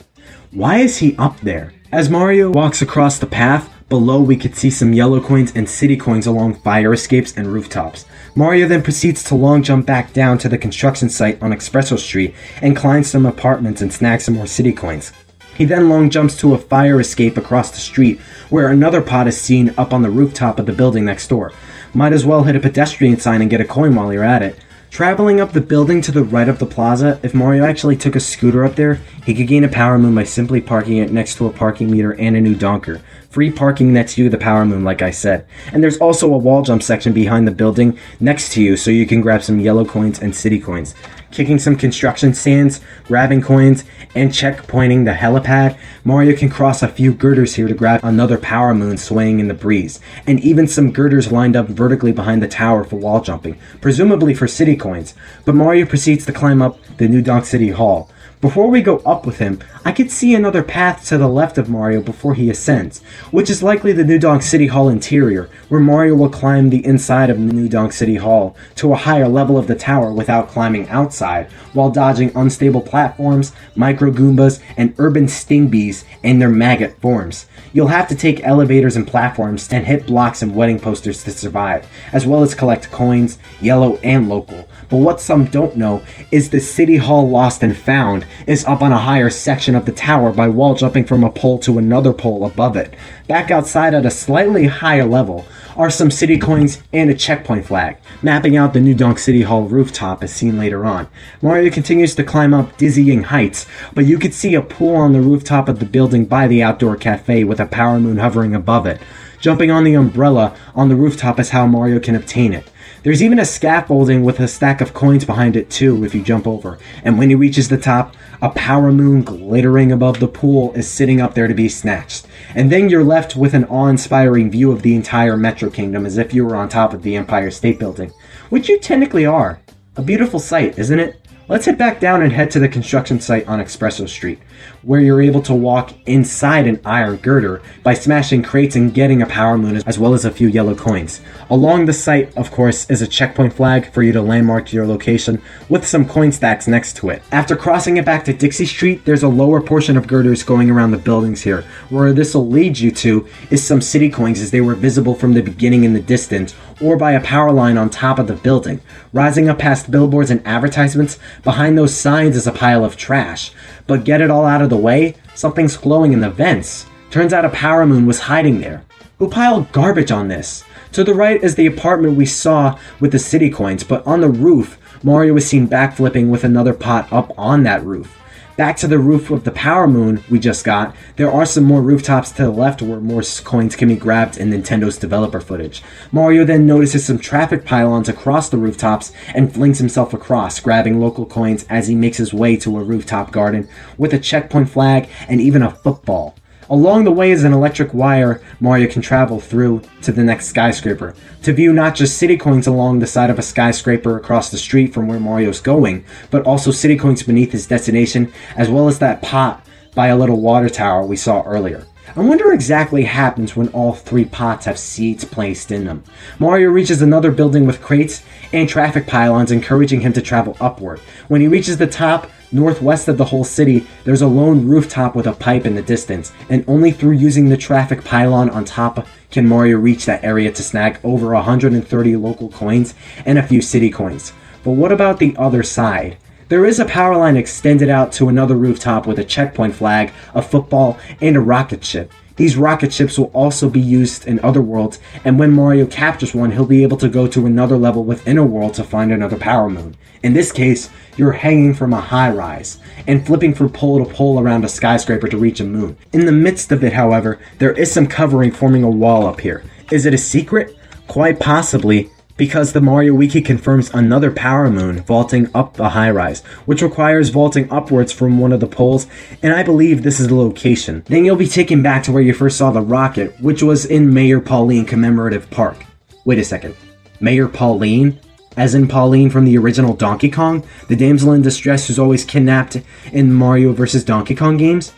Why is he up there? As Mario walks across the path, below we could see some yellow coins and city coins along fire escapes and rooftops. Mario then proceeds to long jump back down to the construction site on Espresso Street and climbs some apartments and snags some more city coins. He then long jumps to a fire escape across the street where another pot is seen up on the rooftop of the building next door. Might as well hit a pedestrian sign and get a coin while you're at it. Traveling up the building to the right of the plaza, if Mario actually took a scooter up there, he could gain a power moon by simply parking it next to a parking meter and a new donker. Free parking nets you the power moon, like I said. And there's also a wall jump section behind the building next to you so you can grab some yellow coins and city coins. Kicking some construction stands, grabbing coins, and checkpointing the helipad, Mario can cross a few girders here to grab another power moon swaying in the breeze, and even some girders lined up vertically behind the tower for wall jumping, presumably for city coins, but Mario proceeds to climb up the New Donk City Hall. Before we go up with him, I could see another path to the left of Mario before he ascends, which is likely the New Donk City Hall interior, where Mario will climb the inside of the New Donk City Hall to a higher level of the tower without climbing outside, while dodging unstable platforms, micro Goombas, and urban sting bees in their maggot forms. You'll have to take elevators and platforms and hit blocks and wedding posters to survive, as well as collect coins, yellow and local. But what some don't know is the City Hall Lost and Found is up on a higher section of the tower by wall jumping from a pole to another pole above it. Back outside at a slightly higher level are some city coins and a checkpoint flag, mapping out the New Donk City Hall rooftop as seen later on. Mario continues to climb up dizzying heights, but you could see a pool on the rooftop of the building by the outdoor cafe with a power moon hovering above it. Jumping on the umbrella on the rooftop is how Mario can obtain it. There's even a scaffolding with a stack of coins behind it too if you jump over, and when he reaches the top, a power moon glittering above the pool is sitting up there to be snatched. And then you're left with an awe-inspiring view of the entire Metro Kingdom as if you were on top of the Empire State Building, which you technically are. A beautiful sight, isn't it? Let's head back down and head to the construction site on Espresso Street, where you're able to walk inside an iron girder by smashing crates and getting a power moon as well as a few yellow coins. Along the site, of course, is a checkpoint flag for you to landmark your location with some coin stacks next to it. After crossing it back to Dixie Street, there's a lower portion of girders going around the buildings here. Where this will lead you to is some city coins as they were visible from the beginning in the distance, or by a power line on top of the building. Rising up past billboards and advertisements, behind those signs is a pile of trash. But get it all out of the way, something's glowing in the vents. Turns out a power moon was hiding there. Who piled garbage on this? To the right is the apartment we saw with the city coins, but on the roof, Mario was seen backflipping with another pot up on that roof. Back to the roof of the Power Moon we just got, there are some more rooftops to the left where more coins can be grabbed in Nintendo's developer footage. Mario then notices some traffic pylons across the rooftops and flings himself across, grabbing local coins as he makes his way to a rooftop garden with a checkpoint flag and even a football. Along the way is an electric wire Mario can travel through to the next skyscraper, to view not just city coins along the side of a skyscraper across the street from where Mario's going, but also city coins beneath his destination, as well as that pot by a little water tower we saw earlier. I wonder exactly what happens when all 3 pots have seeds placed in them. Mario reaches another building with crates and traffic pylons encouraging him to travel upward. When he reaches the top, northwest of the whole city, there's a lone rooftop with a pipe in the distance, and only through using the traffic pylon on top can Mario reach that area to snag over 130 local coins and a few city coins. But what about the other side? There is a power line extended out to another rooftop with a checkpoint flag, a football, and a rocket ship. These rocket ships will also be used in other worlds, and when Mario captures one, he'll be able to go to another level within a world to find another Power Moon. In this case, you're hanging from a high rise, and flipping from pole to pole around a skyscraper to reach a moon. In the midst of it, however, there is some covering forming a wall up here. Is it a secret? Quite possibly, because the Mario Wiki confirms another Power Moon vaulting up a high-rise, which requires vaulting upwards from one of the poles, and I believe this is the location. Then you'll be taken back to where you first saw the rocket, which was in Mayor Pauline Commemorative Park. Wait a second. Mayor Pauline? As in Pauline from the original Donkey Kong? The damsel in distress who's always kidnapped in Mario vs. Donkey Kong games?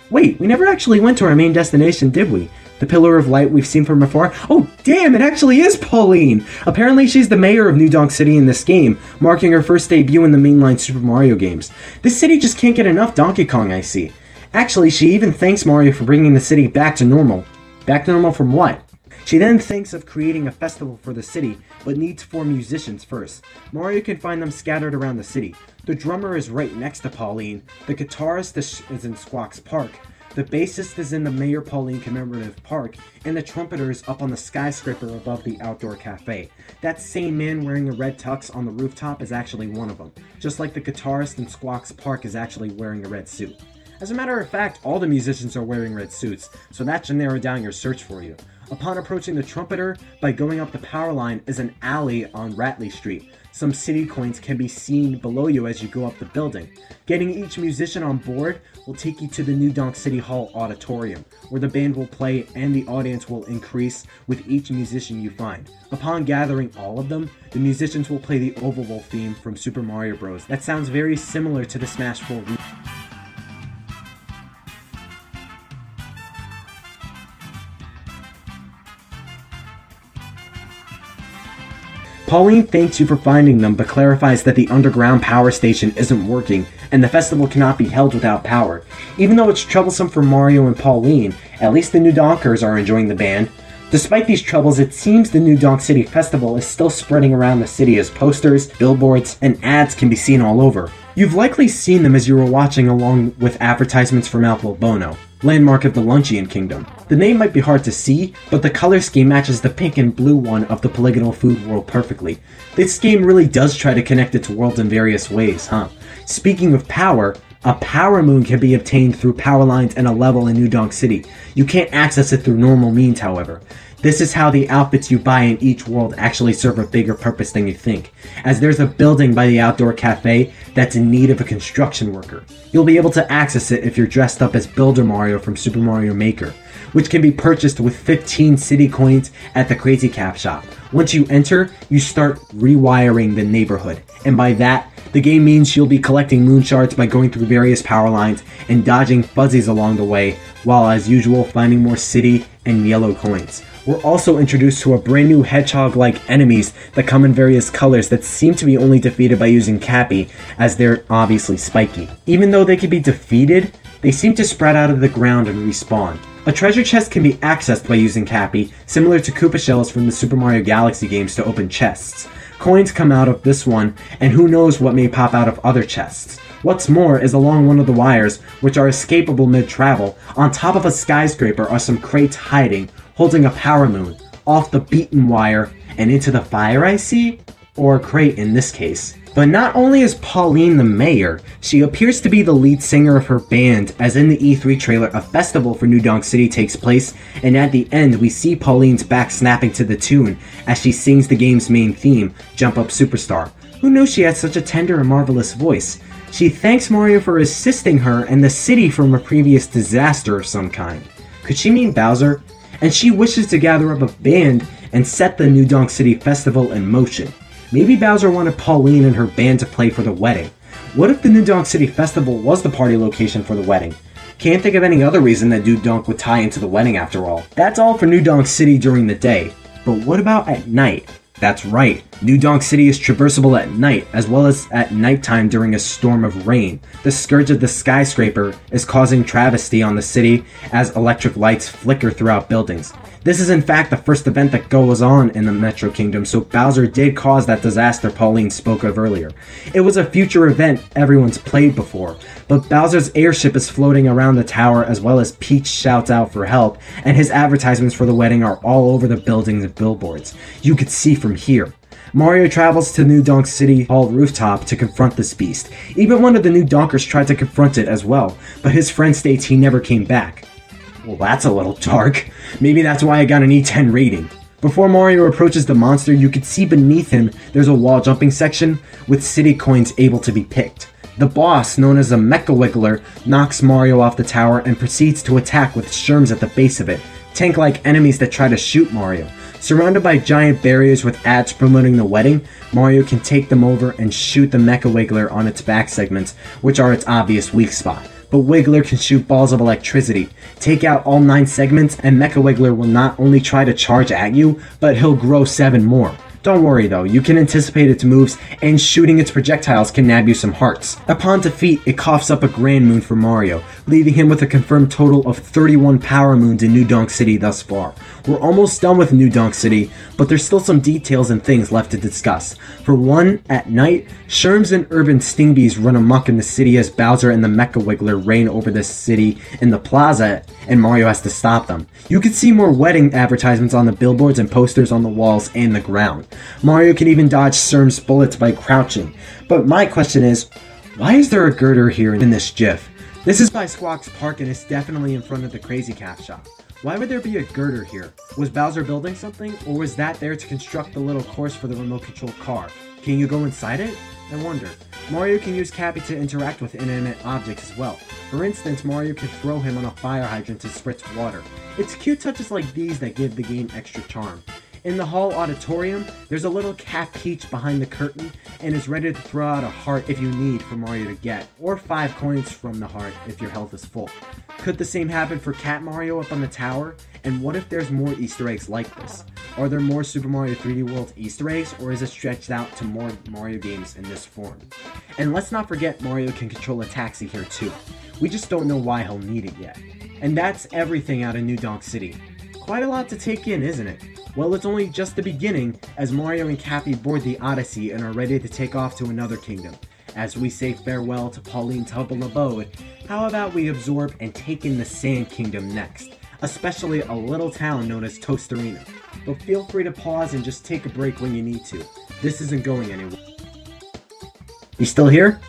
Wait, we never actually went to our main destination, did we? The pillar of light we've seen from before? Oh, damn, it actually is Pauline! Apparently she's the mayor of New Donk City in this game, marking her first debut in the mainline Super Mario games. This city just can't get enough Donkey Kong, I see. Actually, she even thanks Mario for bringing the city back to normal. Back to normal from what? She then thinks of creating a festival for the city, but needs 4 musicians first. Mario can find them scattered around the city. The drummer is right next to Pauline, the guitarist is in Squawk's Park, the bassist is in the Mayor Pauline Commemorative Park, and the trumpeter is up on the skyscraper above the outdoor cafe. That same man wearing a red tux on the rooftop is actually one of them, just like the guitarist in Squawk's Park is actually wearing a red suit. As a matter of fact, all the musicians are wearing red suits, so that should narrow down your search for you. Upon approaching the trumpeter, by going up the power line is an alley on Ratley Street. Some city coins can be seen below you as you go up the building. Getting each musician on board will take you to the New Donk City Hall Auditorium, where the band will play and the audience will increase with each musician you find. Upon gathering all of them, the musicians will play the Oval theme from Super Mario Bros. That sounds very similar to the Smash 4 Pauline thanks you for finding them, but clarifies that the underground power station isn't working, and the festival cannot be held without power. Even though it's troublesome for Mario and Pauline, at least the New Donkers are enjoying the band. Despite these troubles, it seems the New Donk City Festival is still spreading around the city as posters, billboards, and ads can be seen all over. You've likely seen them as you were watching along with advertisements for Mouthful Bono, landmark of the Luncheon Kingdom. The name might be hard to see, but the color scheme matches the pink and blue one of the polygonal food world perfectly. This game really does try to connect it to worlds in various ways, huh? Speaking of power, a Power Moon can be obtained through power lines and a level in New Donk City. You can't access it through normal means, however. This is how the outfits you buy in each world actually serve a bigger purpose than you think, as there's a building by the outdoor cafe that's in need of a construction worker. You'll be able to access it if you're dressed up as Builder Mario from Super Mario Maker, which can be purchased with 15 city coins at the Crazy Cap shop. Once you enter, you start rewiring the neighborhood, and by that, the game means you'll be collecting moon shards by going through various power lines and dodging fuzzies along the way, while as usual finding more city and yellow coins. We're also introduced to a brand new hedgehog-like enemies that come in various colors that seem to be only defeated by using Cappy, as they're obviously spiky. Even though they can be defeated, they seem to spread out of the ground and respawn. A treasure chest can be accessed by using Cappy, similar to Koopa shells from the Super Mario Galaxy games to open chests. Coins come out of this one, and who knows what may pop out of other chests. What's more is along one of the wires, which are escapable mid-travel, on top of a skyscraper are some crates hiding, holding a Power Moon, off the beaten wire and into the fire I see? Or a crate in this case. But not only is Pauline the mayor, she appears to be the lead singer of her band, as in the E3 trailer, a festival for New Donk City takes place, and at the end we see Pauline's back snapping to the tune as she sings the game's main theme, Jump Up Superstar. Who knew she had such a tender and marvelous voice? She thanks Mario for assisting her and the city from a previous disaster of some kind. Could she mean Bowser? And she wishes to gather up a band and set the New Donk City Festival in motion. Maybe Bowser wanted Pauline and her band to play for the wedding. What if the New Donk City Festival was the party location for the wedding? Can't think of any other reason that New Donk would tie into the wedding after all. That's all for New Donk City during the day. But what about at night? That's right, New Donk City is traversable at night, as well as at nighttime during a storm of rain. The scourge of the skyscraper is causing travesty on the city as electric lights flicker throughout buildings. This is in fact the first event that goes on in the Metro Kingdom, so Bowser did cause that disaster Pauline spoke of earlier. It was a future event everyone's played before, but Bowser's airship is floating around the tower, as well as Peach shouts out for help, and his advertisements for the wedding are all over the buildings and billboards. You could see from here. Mario travels to New Donk City Hall rooftop to confront this beast. Even one of the New Donkers tried to confront it as well, but his friend states he never came back. Well, that's a little dark. Maybe that's why I got an E10 rating. Before Mario approaches the monster, you can see beneath him there's a wall jumping section with city coins able to be picked. The boss, known as a Mecha Wiggler, knocks Mario off the tower and proceeds to attack with Sherms at the base of it, tank-like enemies that try to shoot Mario. Surrounded by giant barriers with ads promoting the wedding, Mario can take them over and shoot the Mecha Wiggler on its back segments, which are its obvious weak spot. But Wiggler can shoot balls of electricity. Take out all 9 segments and Mecha Wiggler will not only try to charge at you, but he'll grow 7 more. Don't worry though, you can anticipate its moves, and shooting its projectiles can nab you some hearts. Upon defeat, it coughs up a Grand Moon for Mario, leaving him with a confirmed total of 31 Power Moons in New Donk City thus far. We're almost done with New Donk City, but there's still some details and things left to discuss. For one, at night, Sherms and urban Stingbees run amok in the city as Bowser and the Mecha Wiggler reign over the city in the plaza, and Mario has to stop them. You can see more wedding advertisements on the billboards and posters on the walls and the ground. Mario can even dodge Sherm's bullets by crouching. But my question is, why is there a girder here in this GIF? This is by Squawks Park and it's definitely in front of the Crazy Cap shop. Why would there be a girder here? Was Bowser building something, or was that there to construct the little course for the remote control car? Can you go inside it? I wonder. Mario can use Cappy to interact with inanimate objects as well. For instance, Mario can throw him on a fire hydrant to spritz water. It's cute touches like these that give the game extra charm. In the hall auditorium, there's a little Cat Peach behind the curtain and is ready to throw out a heart if you need for Mario to get, or 5 coins from the heart if your health is full. Could the same happen for Cat Mario up on the tower? And what if there's more Easter eggs like this? Are there more Super Mario 3D World Easter eggs, or is it stretched out to more Mario games in this form? And let's not forget Mario can control a taxi here too. We just don't know why he'll need it yet. And that's everything out of New Donk City. Quite a lot to take in, isn't it? Well, it's only just the beginning, as Mario and Cappy board the Odyssey and are ready to take off to another kingdom. As we say farewell to Pauline's humble abode, how about we absorb and take in the Sand Kingdom next, especially a little town known as Tostarena. But feel free to pause and just take a break when you need to. This isn't going anywhere. You still here?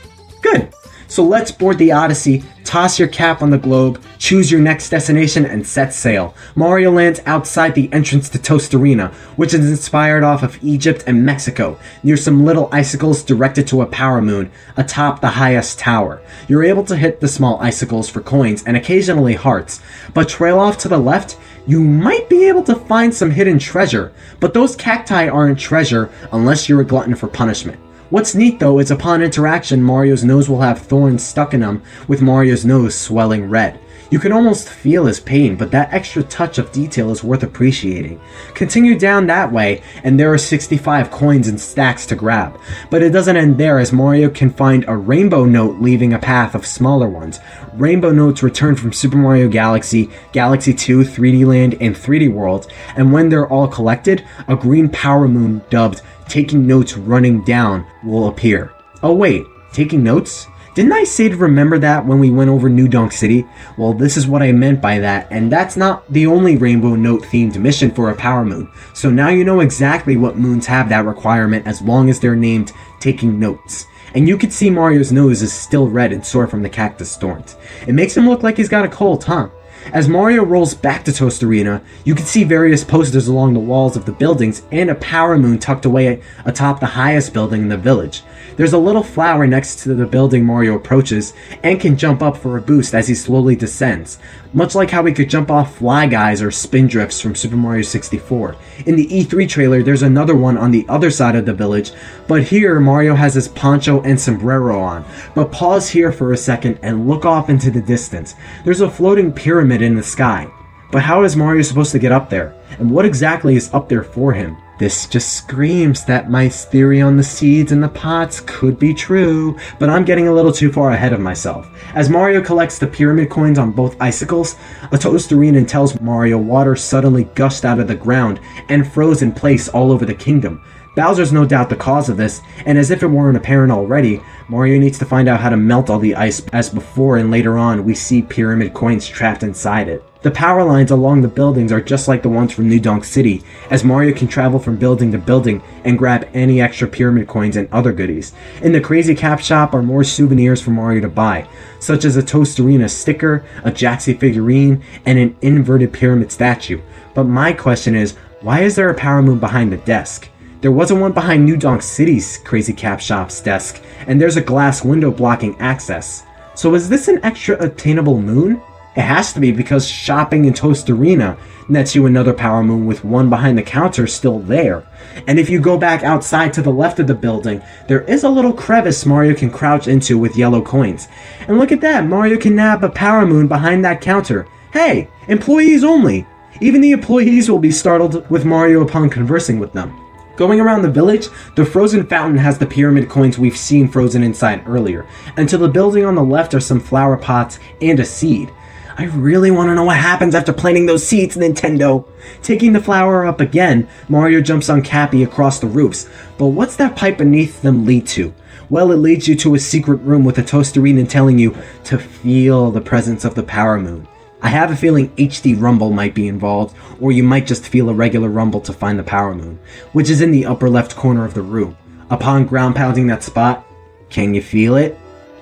Good! So let's board the Odyssey, toss your cap on the globe, choose your next destination, and set sail. Mario lands outside the entrance to Tostarena, which is inspired off of Egypt and Mexico, near some little icicles directed to a power moon atop the highest tower. You're able to hit the small icicles for coins and occasionally hearts, but trail off to the left, you might be able to find some hidden treasure, but those cacti aren't treasure unless you're a glutton for punishment. What's neat though is upon interaction, Mario's nose will have thorns stuck in them, with Mario's nose swelling red. You can almost feel his pain, but that extra touch of detail is worth appreciating. Continue down that way, and there are 65 coins and stacks to grab. But it doesn't end there, as Mario can find a rainbow note leaving a path of smaller ones. Rainbow notes return from Super Mario Galaxy, Galaxy 2, 3D Land, and 3D World, and when they're all collected, a green power moon dubbed Taking Notes Running Down will appear. Oh wait, taking notes? Didn't I say to remember that when we went over New Donk City? Well, this is what I meant by that, and that's not the only Rainbow Note themed mission for a Power Moon. So now you know exactly what moons have that requirement as long as they're named Taking Notes. And you can see Mario's nose is still red and sore from the cactus thorns. It makes him look like he's got a cold, huh? As Mario rolls back to Toast Arena, you can see various posters along the walls of the buildings and a Power Moon tucked away atop the highest building in the village. There's a little flower next to the building Mario approaches and can jump up for a boost as he slowly descends, much like how he could jump off Fly Guys or Spin Drifts from Super Mario 64. In the E3 trailer, there's another one on the other side of the village, but here Mario has his poncho and sombrero on. But pause here for a second and look off into the distance. There's a floating pyramid in the sky. But how is Mario supposed to get up there? And what exactly is up there for him? This just screams that my theory on the seeds in the pots could be true, but I'm getting a little too far ahead of myself. As Mario collects the pyramid coins on both icicles, a Toasterina tells Mario water suddenly gushed out of the ground and froze in place all over the kingdom. Bowser's no doubt the cause of this, and as if it weren't apparent already, Mario needs to find out how to melt all the ice as before and later on we see pyramid coins trapped inside it. The power lines along the buildings are just like the ones from New Donk City, as Mario can travel from building to building and grab any extra pyramid coins and other goodies. In the Crazy Cap shop are more souvenirs for Mario to buy, such as a Toasterina sticker, a Jaxie figurine, and an inverted pyramid statue. But my question is, why is there a Power Moon behind the desk? There wasn't one behind New Donk City's Crazy Cap shop's desk, and there's a glass window blocking access. So is this an extra attainable moon? It has to be because shopping in Toasterina nets you another Power Moon with one behind the counter still there. And if you go back outside to the left of the building, there is a little crevice Mario can crouch into with yellow coins. And look at that, Mario can nab a Power Moon behind that counter. Hey, employees only! Even the employees will be startled with Mario upon conversing with them. Going around the village, the frozen fountain has the pyramid coins we've seen frozen inside earlier, and to the building on the left are some flower pots and a seed. I really want to know what happens after planting those seeds, Nintendo! Taking the flower up again, Mario jumps on Cappy across the roofs, but what's that pipe beneath them lead to? Well, it leads you to a secret room with a Toasterina telling you to feel the presence of the Power Moon. I have a feeling HD Rumble might be involved, or you might just feel a regular rumble to find the Power Moon, which is in the upper left corner of the room. Upon ground pounding that spot, can you feel it?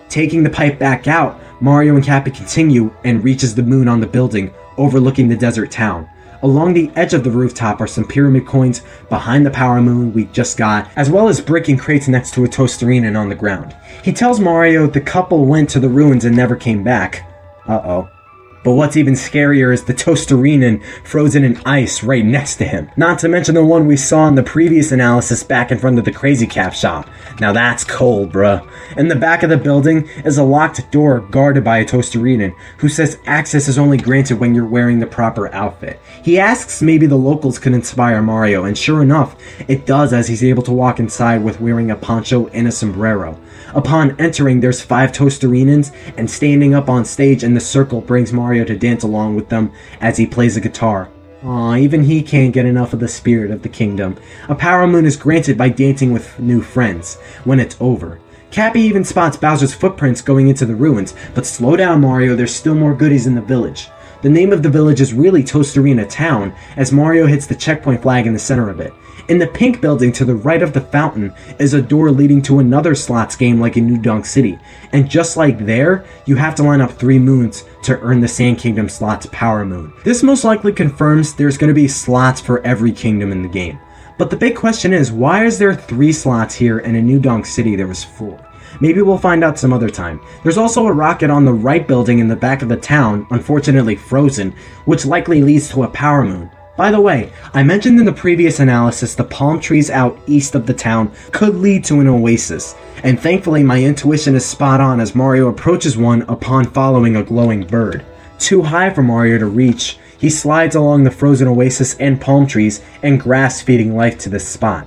Taking the pipe back out, Mario and Cappy continue and reaches the moon on the building, overlooking the desert town. Along the edge of the rooftop are some pyramid coins behind the Power Moon we just got, as well as brick and crates next to a Toasterina on the ground. He tells Mario the couple went to the ruins and never came back. Uh-oh. But what's even scarier is the Toasterina frozen in ice right next to him. Not to mention the one we saw in the previous analysis back in front of the Crazy Cap shop. Now that's cold, bruh. In the back of the building is a locked door guarded by a Toasterina, who says access is only granted when you're wearing the proper outfit. He asks maybe the locals could inspire Mario, and sure enough, it does as he's able to walk inside with wearing a poncho and a sombrero. Upon entering, there's 5 Toasterinas, and standing up on stage in the circle brings Mario to dance along with them as he plays a guitar. Aw, even he can't get enough of the spirit of the kingdom. A Power Moon is granted by dancing with new friends, when it's over. Cappy even spots Bowser's footprints going into the ruins, but slow down Mario, there's still more goodies in the village. The name of the village is really Toasterina Town, as Mario hits the checkpoint flag in the center of it. In the pink building to the right of the fountain is a door leading to another slots game like in New Donk City, and just like there, you have to line up 3 moons to earn the Sand Kingdom slots Power Moon. This most likely confirms there's going to be slots for every kingdom in the game. But the big question is, why is there 3 slots here and in New Donk City there was 4? Maybe we'll find out some other time. There's also a rocket on the right building in the back of the town, unfortunately frozen, which likely leads to a Power Moon. By the way, I mentioned in the previous analysis the palm trees out east of the town could lead to an oasis, and thankfully my intuition is spot on as Mario approaches one upon following a glowing bird. Too high for Mario to reach, he slides along the frozen oasis and palm trees and grass feeding life to this spot.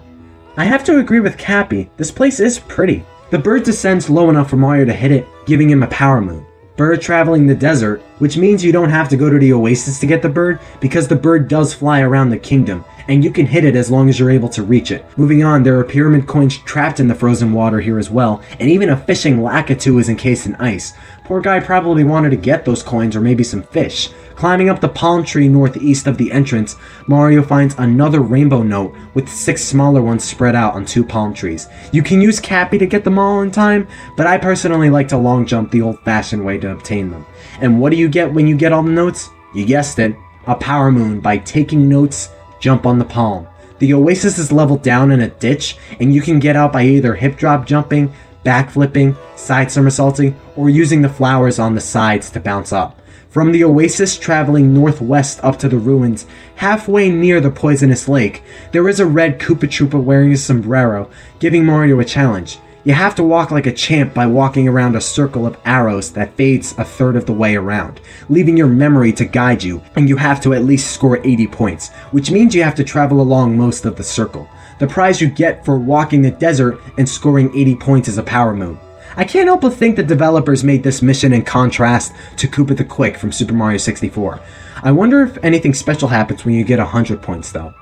I have to agree with Cappy, this place is pretty. The bird descends low enough for Mario to hit it, giving him a Power Moon. Bird traveling the desert, which means you don't have to go to the oasis to get the bird, because the bird does fly around the kingdom, and you can hit it as long as you're able to reach it. Moving on, there are pyramid coins trapped in the frozen water here as well, and even a fishing Lakitu is encased in ice. Poor guy probably wanted to get those coins or maybe some fish. Climbing up the palm tree northeast of the entrance, Mario finds another rainbow note with 6 smaller ones spread out on 2 palm trees. You can use Cappy to get them all in time, but I personally like to long jump the old-fashioned way to obtain them. And what do you get when you get all the notes? You guessed it, a power moon. By taking notes, jump on the palm. The oasis is leveled down in a ditch, and you can get out by either hip drop jumping, backflipping, side somersaulting, or using the flowers on the sides to bounce up. From the oasis traveling northwest up to the ruins, halfway near the poisonous lake, there is a red Koopa Troopa wearing a sombrero, giving Mario a challenge. You have to walk like a champ by walking around a circle of arrows that fades a third of the way around, leaving your memory to guide you, and you have to at least score 80 points, which means you have to travel along most of the circle. The prize you get for walking the desert and scoring 80 points is a power moon. I can't help but think the developers made this mission in contrast to Koopa the Quick from Super Mario 64. I wonder if anything special happens when you get 100 points though.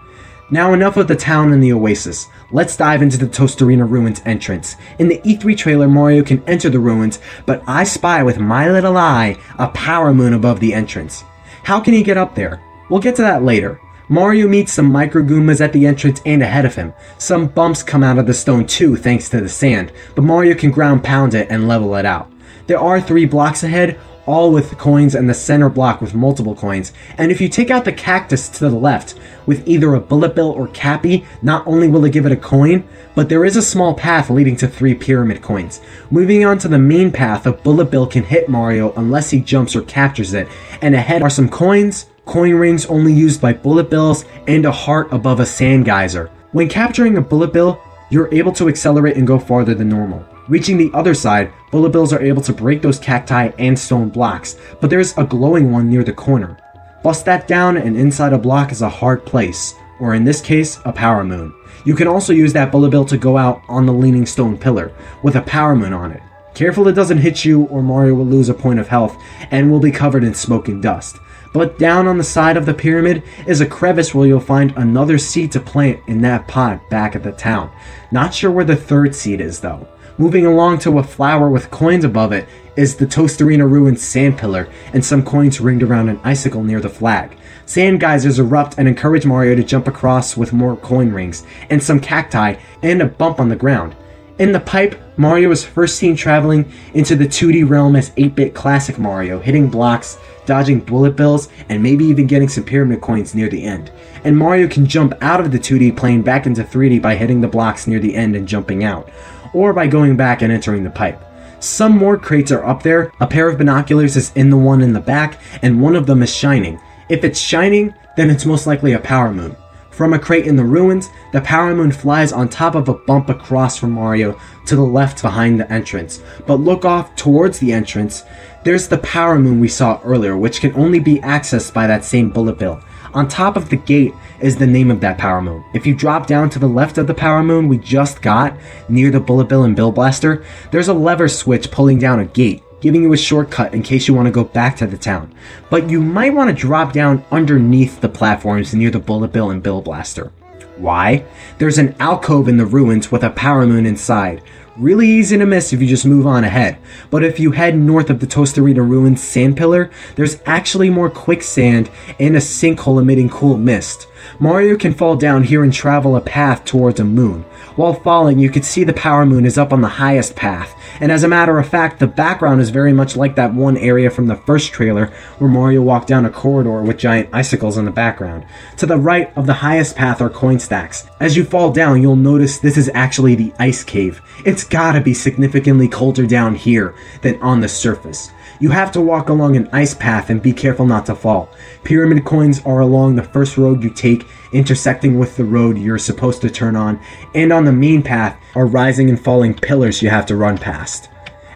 Now enough of the town and the oasis. Let's dive into the Tostarena Ruins entrance. In the E3 trailer, Mario can enter the ruins, but I spy with my little eye a power moon above the entrance. How can he get up there? We'll get to that later. Mario meets some Micro Goombas at the entrance and ahead of him. Some bumps come out of the stone too thanks to the sand, but Mario can ground pound it and level it out. There are 3 blocks ahead, all with coins, and the center block with multiple coins, and if you take out the cactus to the left with either a bullet bill or Cappy, not only will it give it a coin, but there is a small path leading to 3 pyramid coins. Moving on to the main path, a bullet bill can hit Mario unless he jumps or captures it, and ahead are some coins, coin rings only used by bullet bills, and a heart above a sand geyser. When capturing a bullet bill, you're able to accelerate and go farther than normal. Reaching the other side, bullet bills are able to break those cacti and stone blocks, but there's a glowing one near the corner. Bust that down and inside a block is a hard place, or in this case, a power moon. You can also use that bullet bill to go out on the leaning stone pillar, with a power moon on it. Careful it doesn't hit you or Mario will lose a point of health and will be covered in smoke and dust. But down on the side of the pyramid is a crevice where you'll find another seed to plant in that pot back at the town. Not sure where the 3rd seed is though. Moving along to a flower with coins above it is the Tostarena Ruins sand pillar and some coins ringed around an icicle near the flag. Sand geysers erupt and encourage Mario to jump across with more coin rings and some cacti and a bump on the ground. In the pipe, Mario is first seen traveling into the 2D realm as 8-bit classic Mario, hitting blocks, dodging bullet bills, and maybe even getting some pyramid coins near the end. And Mario can jump out of the 2D plane back into 3D by hitting the blocks near the end and jumping out, or by going back and entering the pipe. Some more crates are up there. A pair of binoculars is in the one in the back, and one of them is shining. If it's shining, then it's most likely a power moon. From a crate in the ruins, the power moon flies on top of a bump across from Mario to the left behind the entrance. But look off towards the entrance, there's the power moon we saw earlier, which can only be accessed by that same bullet bill. On top of the gate is the name of that power moon. If you drop down to the left of the power moon we just got, near the bullet bill and bill blaster, there's a lever switch pulling down a gate, giving you a shortcut in case you want to go back to the town. But you might want to drop down underneath the platforms near the bullet bill and bill blaster. Why? There's an alcove in the ruins with a power moon inside. Really easy to miss if you just move on ahead. But if you head north of the Tostarena Ruins sand pillar, there's actually more quicksand and a sinkhole emitting cool mist. Mario can fall down here and travel a path towards a moon. While falling, you can see the power moon is up on the highest path, and as a matter of fact, the background is very much like that one area from the first trailer where Mario walked down a corridor with giant icicles in the background. To the right of the highest path are coin stacks. As you fall down, you'll notice this is actually the ice cave. It's gotta be significantly colder down here than on the surface. You have to walk along an ice path and be careful not to fall. Pyramid coins are along the first road you take, intersecting with the road you're supposed to turn on, and on the main path are rising and falling pillars you have to run past.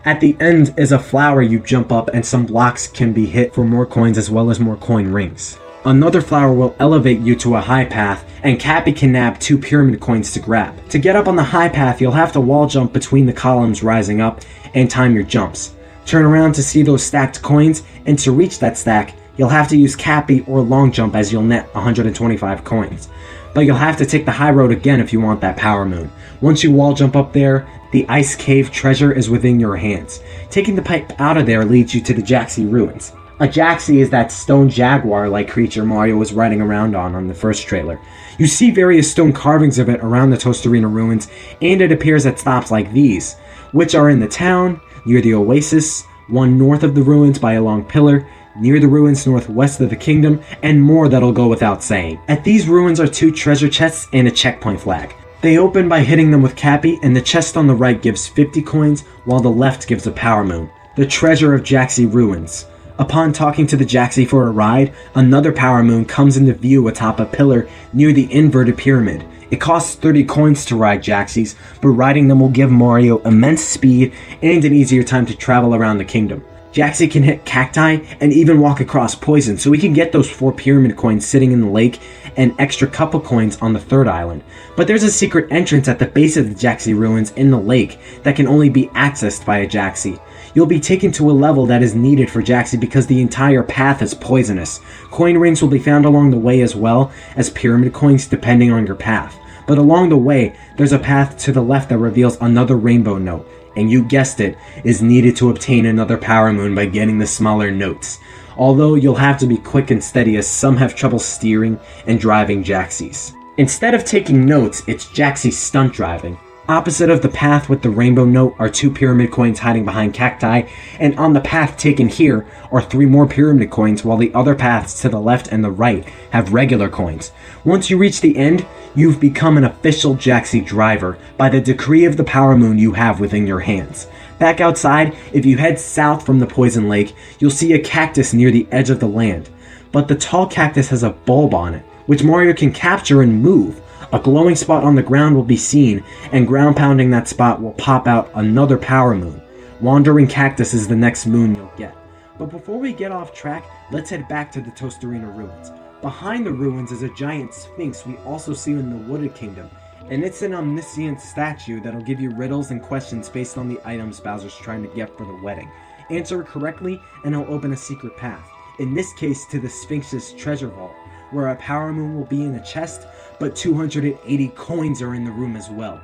At the end is a flower you jump up, and some blocks can be hit for more coins as well as more coin rings. Another flower will elevate you to a high path, and Cappy can nab 2 pyramid coins to grab. To get up on the high path, you'll have to wall jump between the columns rising up and time your jumps. Turn around to see those stacked coins, and to reach that stack, You'll have to use Cappy or Long Jump as you'll net 125 coins. But you'll have to take the high road again if you want that Power Moon. Once you wall jump up there, the Ice Cave treasure is within your hands. Taking the pipe out of there leads you to the Jaxie Ruins. A Jaxie is that stone jaguar-like creature Mario was riding around on the first trailer. You see various stone carvings of it around the Tostarena Ruins, and it appears at stops like these, which are in the town, near the Oasis, one north of the ruins by a long pillar, near the ruins northwest of the kingdom, and more that'll go without saying. At these ruins are 2 treasure chests and a checkpoint flag. They open by hitting them with Cappy, and the chest on the right gives 50 coins, while the left gives a Power Moon, the treasure of Jaxie Ruins. Upon talking to the Jaxie for a ride, another Power Moon comes into view atop a pillar near the inverted pyramid. It costs 30 coins to ride Jaxies, but riding them will give Mario immense speed and an easier time to travel around the kingdom. Jaxie can hit cacti and even walk across poison, so we can get those 4 pyramid coins sitting in the lake and extra couple coins on the third island. But there's a secret entrance at the base of the Jaxie Ruins in the lake that can only be accessed by a Jaxie. You'll be taken to a level that is needed for Jaxie because the entire path is poisonous. Coin rings will be found along the way as well as pyramid coins depending on your path. But along the way, there's a path to the left that reveals another rainbow note. And you guessed it, is needed to obtain another Power Moon by getting the smaller notes. Although you'll have to be quick and steady as some have trouble steering and driving Jaxies. Instead of taking notes, it's Jaxie stunt driving. Opposite of the path with the rainbow note are 2 pyramid coins hiding behind cacti, and on the path taken here are 3 more pyramid coins, while the other paths to the left and the right have regular coins. Once you reach the end, you've become an official Jaxie driver by the decree of the Power Moon you have within your hands. Back outside, if you head south from the Poison Lake, you'll see a cactus near the edge of the land. But the tall cactus has a bulb on it, which Mario can capture and move. A glowing spot on the ground will be seen, and ground pounding that spot will pop out another Power Moon. Wandering Cactus is the next moon you'll get. But before we get off track, let's head back to the Tostarena Ruins. Behind the ruins is a giant sphinx we also see in the Wooded Kingdom, and it's an omniscient statue that'll give you riddles and questions based on the items Bowser's trying to get for the wedding. Answer it correctly, and it'll open a secret path, in this case to the Sphinx's treasure vault, where a Power Moon will be in a chest, but 280 coins are in the room as well.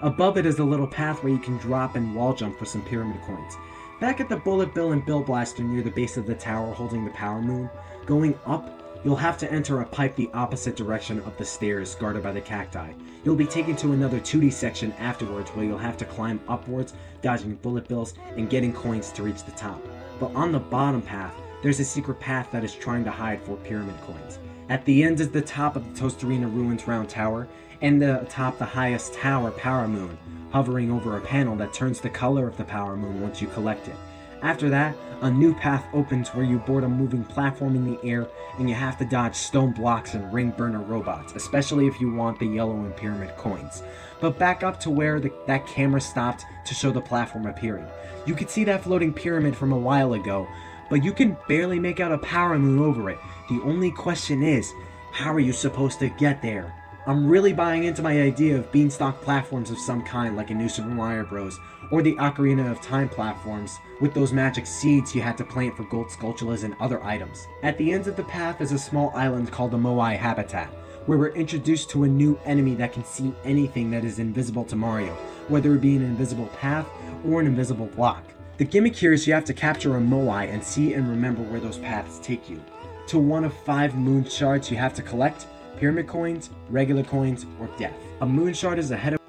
Above it is a little path where you can drop and wall jump for some pyramid coins. Back at the Bullet Bill and Bill Blaster near the base of the tower holding the Power Moon, going up, you'll have to enter a pipe the opposite direction of the stairs guarded by the cacti. You'll be taken to another 2D section afterwards where you'll have to climb upwards, dodging bullet bills and getting coins to reach the top. But on the bottom path, there's a secret path that is trying to hide 4 pyramid coins. At the end is the top of the Tostarena Ruins round tower, and atop the highest tower Power Moon, hovering over a panel that turns the color of the Power Moon once you collect it. After that, a new path opens where you board a moving platform in the air, and you have to dodge stone blocks and ring burner robots, especially if you want the yellow and pyramid coins. But back up to where that camera stopped to show the platform appearing. You could see that floating pyramid from a while ago, but you can barely make out a Power Moon over it. The only question is, how are you supposed to get there? I'm really buying into my idea of beanstalk platforms of some kind like in New Super Mario Bros. Or the Ocarina of Time platforms with those magic seeds you had to plant for gold sculptulas and other items. At the ends of the path is a small island called the Moai Habitat, where we're introduced to a new enemy that can see anything that is invisible to Mario, whether it be an invisible path or an invisible block. The gimmick here is you have to capture a Moai and see and remember where those paths take you. To one of 5 moon shards you have to collect: pyramid coins, regular coins, or death. A moon shard is ahead of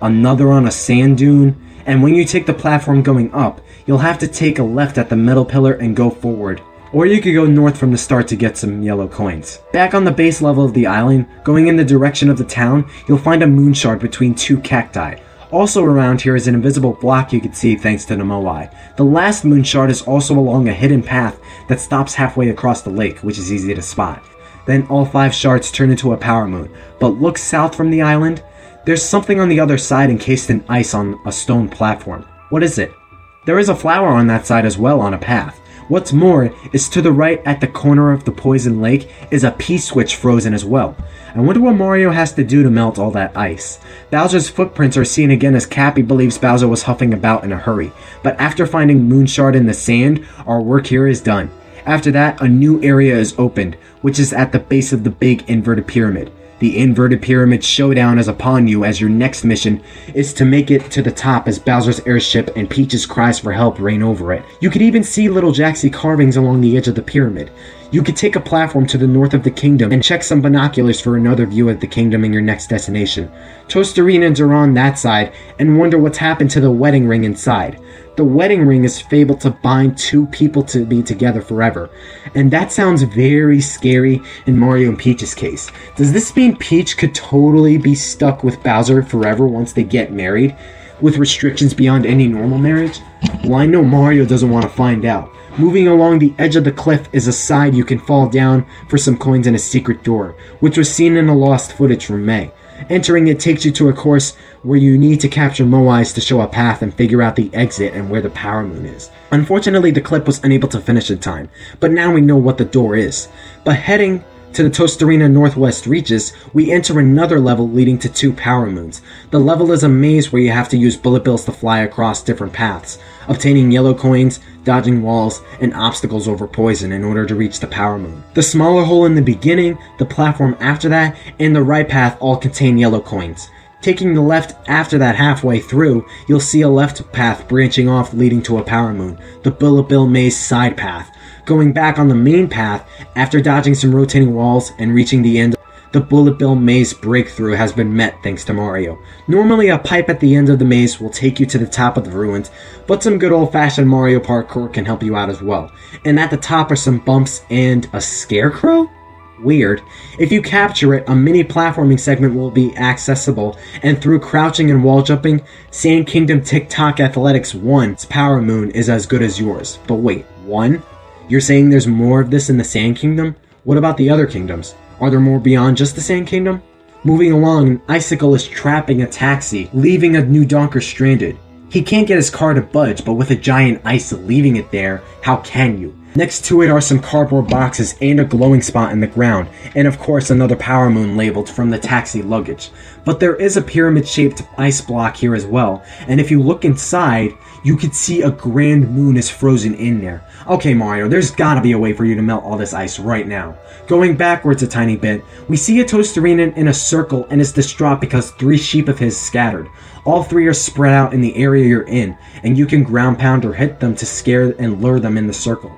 another on a sand dune, and when you take the platform going up, you'll have to take a left at the metal pillar and go forward. Or you could go north from the start to get some yellow coins. Back on the base level of the island, going in the direction of the town, you'll find a moon shard between 2 cacti. Also around here is an invisible block you can see thanks to the Moai. The last moon shard is also along a hidden path that stops halfway across the lake, which is easy to spot. Then all 5 shards turn into a Power Moon. But look south from the island. There's something on the other side encased in ice on a stone platform. What is it? There is a flower on that side as well on a path. What's more is to the right at the corner of the Poison Lake is a P-switch frozen as well. I wonder what Mario has to do to melt all that ice. Bowser's footprints are seen again as Cappy believes Bowser was huffing about in a hurry. But after finding Moonshard in the sand, our work here is done. After that, a new area is opened, which is at the base of the big inverted pyramid. The inverted pyramid showdown is upon you, as your next mission is to make it to the top as Bowser's airship and Peach's cries for help reign over it. You could even see little Jaxie carvings along the edge of the pyramid. You could take a platform to the north of the kingdom and check some binoculars for another view of the kingdom in your next destination. Toasterines are on that side and wonder what's happened to the wedding ring inside. The wedding ring is fabled to bind two people to be together forever, and that sounds very scary in Mario and Peach's case. Does this mean Peach could totally be stuck with Bowser forever once they get married, with restrictions beyond any normal marriage? Well, I know Mario doesn't want to find out. Moving along the edge of the cliff is a side you can fall down for some coins and a secret door, which was seen in the lost footage from May. Entering it takes you to a course where you need to capture Moais to show a path and figure out the exit and where the power moon is. Unfortunately, the clip was unable to finish in time, but now we know what the door is. But heading to the Tostarena Northwest reaches, we enter another level leading to 2 power moons. The level is a maze where you have to use bullet bills to fly across different paths, obtaining yellow coins, dodging walls, and obstacles over poison in order to reach the power moon. The smaller hole in the beginning, the platform after that, and the right path all contain yellow coins. Taking the left after that halfway through, you'll see a left path branching off leading to a power moon, the bullet bill maze side path. Going back on the main path, after dodging some rotating walls and reaching the end, the bullet bill maze breakthrough has been met thanks to Mario. Normally a pipe at the end of the maze will take you to the top of the ruins, but some good old-fashioned Mario parkour can help you out as well. And at the top are some bumps and a scarecrow? Weird. If you capture it, a mini platforming segment will be accessible, and through crouching and wall jumping, Sand Kingdom TikTok Athletics 1's Power Moon is as good as yours. But wait, 1? You're saying there's more of this in the Sand Kingdom? What about the other kingdoms? Are there more beyond just the Sand Kingdom? Moving along, an icicle is trapping a taxi, leaving a new Donker stranded. He can't get his car to budge, but with a giant ice leaving it there, how can you? Next to it are some cardboard boxes and a glowing spot in the ground, and of course another power moon labeled from the taxi luggage. But there is a pyramid-shaped ice block here as well, and if you look inside, you could see a grand moon is frozen in there. Okay Mario, there's gotta be a way for you to melt all this ice right now. Going backwards a tiny bit, we see a Toasterina in a circle and is distraught because 3 sheep of his scattered. All 3 are spread out in the area you're in, and you can ground pound or hit them to scare and lure them in the circle.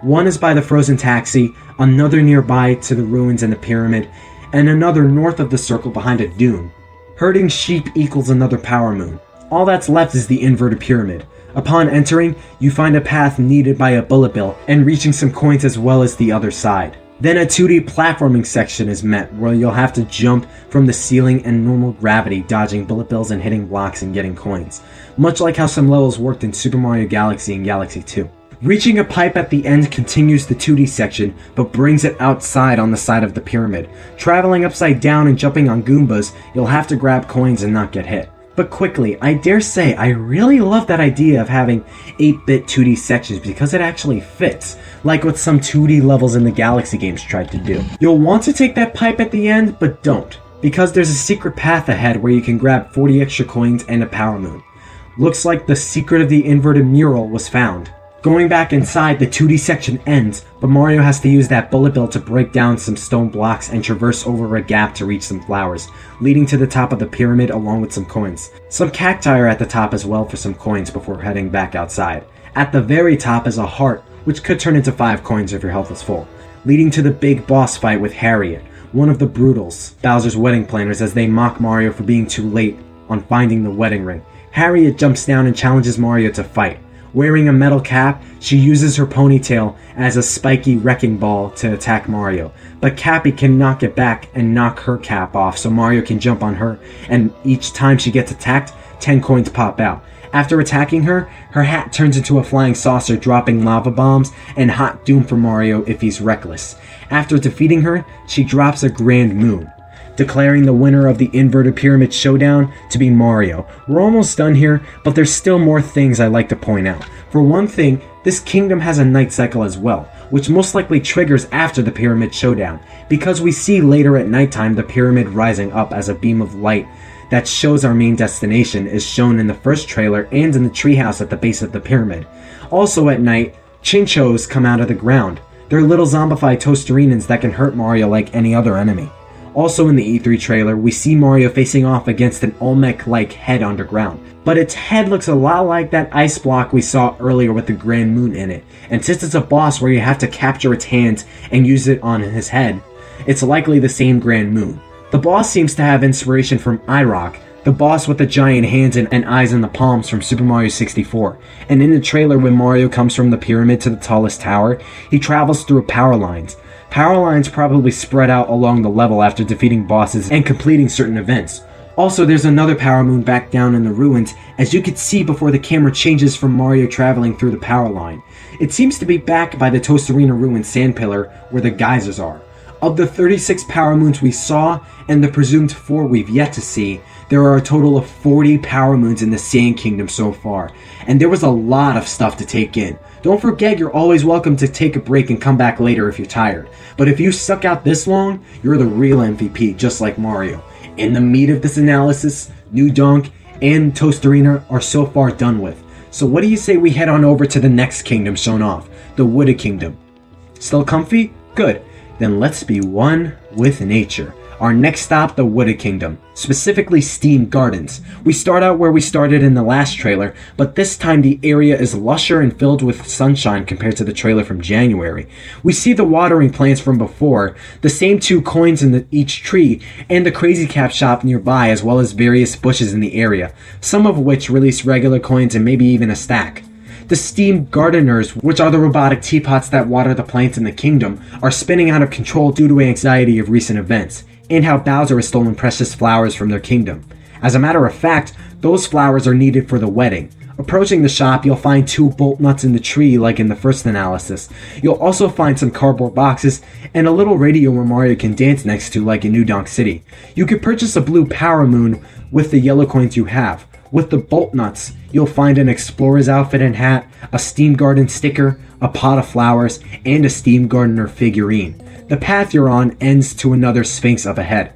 One is by the frozen taxi, another nearby to the ruins and the pyramid, and another north of the circle behind a dune. Herding sheep equals another power moon. All that's left is the inverted pyramid. Upon entering, you find a path needed by a bullet bill, and reaching some coins as well as the other side. Then a 2D platforming section is met, where you'll have to jump from the ceiling and normal gravity, dodging bullet bills and hitting blocks and getting coins, much like how some levels worked in Super Mario Galaxy and Galaxy 2. Reaching a pipe at the end continues the 2D section, but brings it outside on the side of the pyramid. Traveling upside down and jumping on Goombas, you'll have to grab coins and not get hit. But quickly, I dare say I really love that idea of having 8-bit 2D sections because it actually fits, like what some 2D levels in the Galaxy games tried to do. You'll want to take that pipe at the end, but don't, because there's a secret path ahead where you can grab 40 extra coins and a power moon. Looks like the secret of the inverted mural was found. Going back inside, the 2D section ends, but Mario has to use that bullet bill to break down some stone blocks and traverse over a gap to reach some flowers, leading to the top of the pyramid along with some coins. Some cacti are at the top as well for some coins before heading back outside. At the very top is a heart, which could turn into 5 coins if your health is full, leading to the big boss fight with Harriet, one of the Brutals, Bowser's wedding planners, as they mock Mario for being too late on finding the wedding ring. Harriet jumps down and challenges Mario to fight. Wearing a metal cap, she uses her ponytail as a spiky wrecking ball to attack Mario, but Cappy can knock it back and knock her cap off so Mario can jump on her, and each time she gets attacked, 10 coins pop out. After attacking her, her hat turns into a flying saucer, dropping lava bombs and hot doom for Mario if he's reckless. After defeating her, she drops a grand moon, declaring the winner of the Inverted Pyramid Showdown to be Mario. We're almost done here, but there's still more things I'd like to point out. For one thing, this kingdom has a night cycle as well, which most likely triggers after the Pyramid Showdown, because we see later at nighttime the pyramid rising up as a beam of light that shows our main destination is shown in the first trailer and in the treehouse at the base of the pyramid. Also at night, chinchos come out of the ground. They're little zombified Toasterinans that can hurt Mario like any other enemy. Also in the E3 trailer, we see Mario facing off against an Olmec-like head underground. But its head looks a lot like that ice block we saw earlier with the Grand Moon in it. And since it's a boss where you have to capture its hands and use it on his head, it's likely the same Grand Moon. The boss seems to have inspiration from iRock, the boss with the giant hands and eyes in the palms from Super Mario 64. And in the trailer, when Mario comes from the pyramid to the tallest tower, he travels through power lines. Power lines probably spread out along the level after defeating bosses and completing certain events. Also, there's another power moon back down in the ruins, as you can see before the camera changes from Mario traveling through the power line. It seems to be back by the Toasterina ruined sand pillar where the geysers are. Of the 36 power moons we saw, and the presumed 4 we've yet to see, there are a total of 40 power moons in the Sand Kingdom so far, and there was a lot of stuff to take in. Don't forget, you're always welcome to take a break and come back later if you're tired. But if you stuck out this long, you're the real MVP, just like Mario. In the meat of this analysis, New Donk and Toasterina are so far done with. So what do you say we head on over to the next kingdom shown off, the Wooded Kingdom? Still comfy? Good. Then let's be one with nature. Our next stop, the Wooded Kingdom, specifically Steam Gardens. We start out where we started in the last trailer, but this time the area is lusher and filled with sunshine compared to the trailer from January. We see the watering plants from before, the same 2 coins in each tree, and the Crazy Cap shop nearby, as well as various bushes in the area, some of which release regular coins and maybe even a stack. The steam gardeners, which are the robotic teapots that water the plants in the kingdom, are spinning out of control due to anxiety of recent events, and how Bowser has stolen precious flowers from their kingdom. As a matter of fact, those flowers are needed for the wedding. Approaching the shop, you'll find 2 bolt nuts in the tree like in the first analysis. You'll also find some cardboard boxes and a little radio where Mario can dance next to like in New Donk City. You could purchase a blue power moon with the yellow coins you have. With the bolt nuts, you'll find an explorer's outfit and hat, a steam garden sticker, a pot of flowers, and a steam gardener figurine. The path you're on ends to another sphinx up ahead.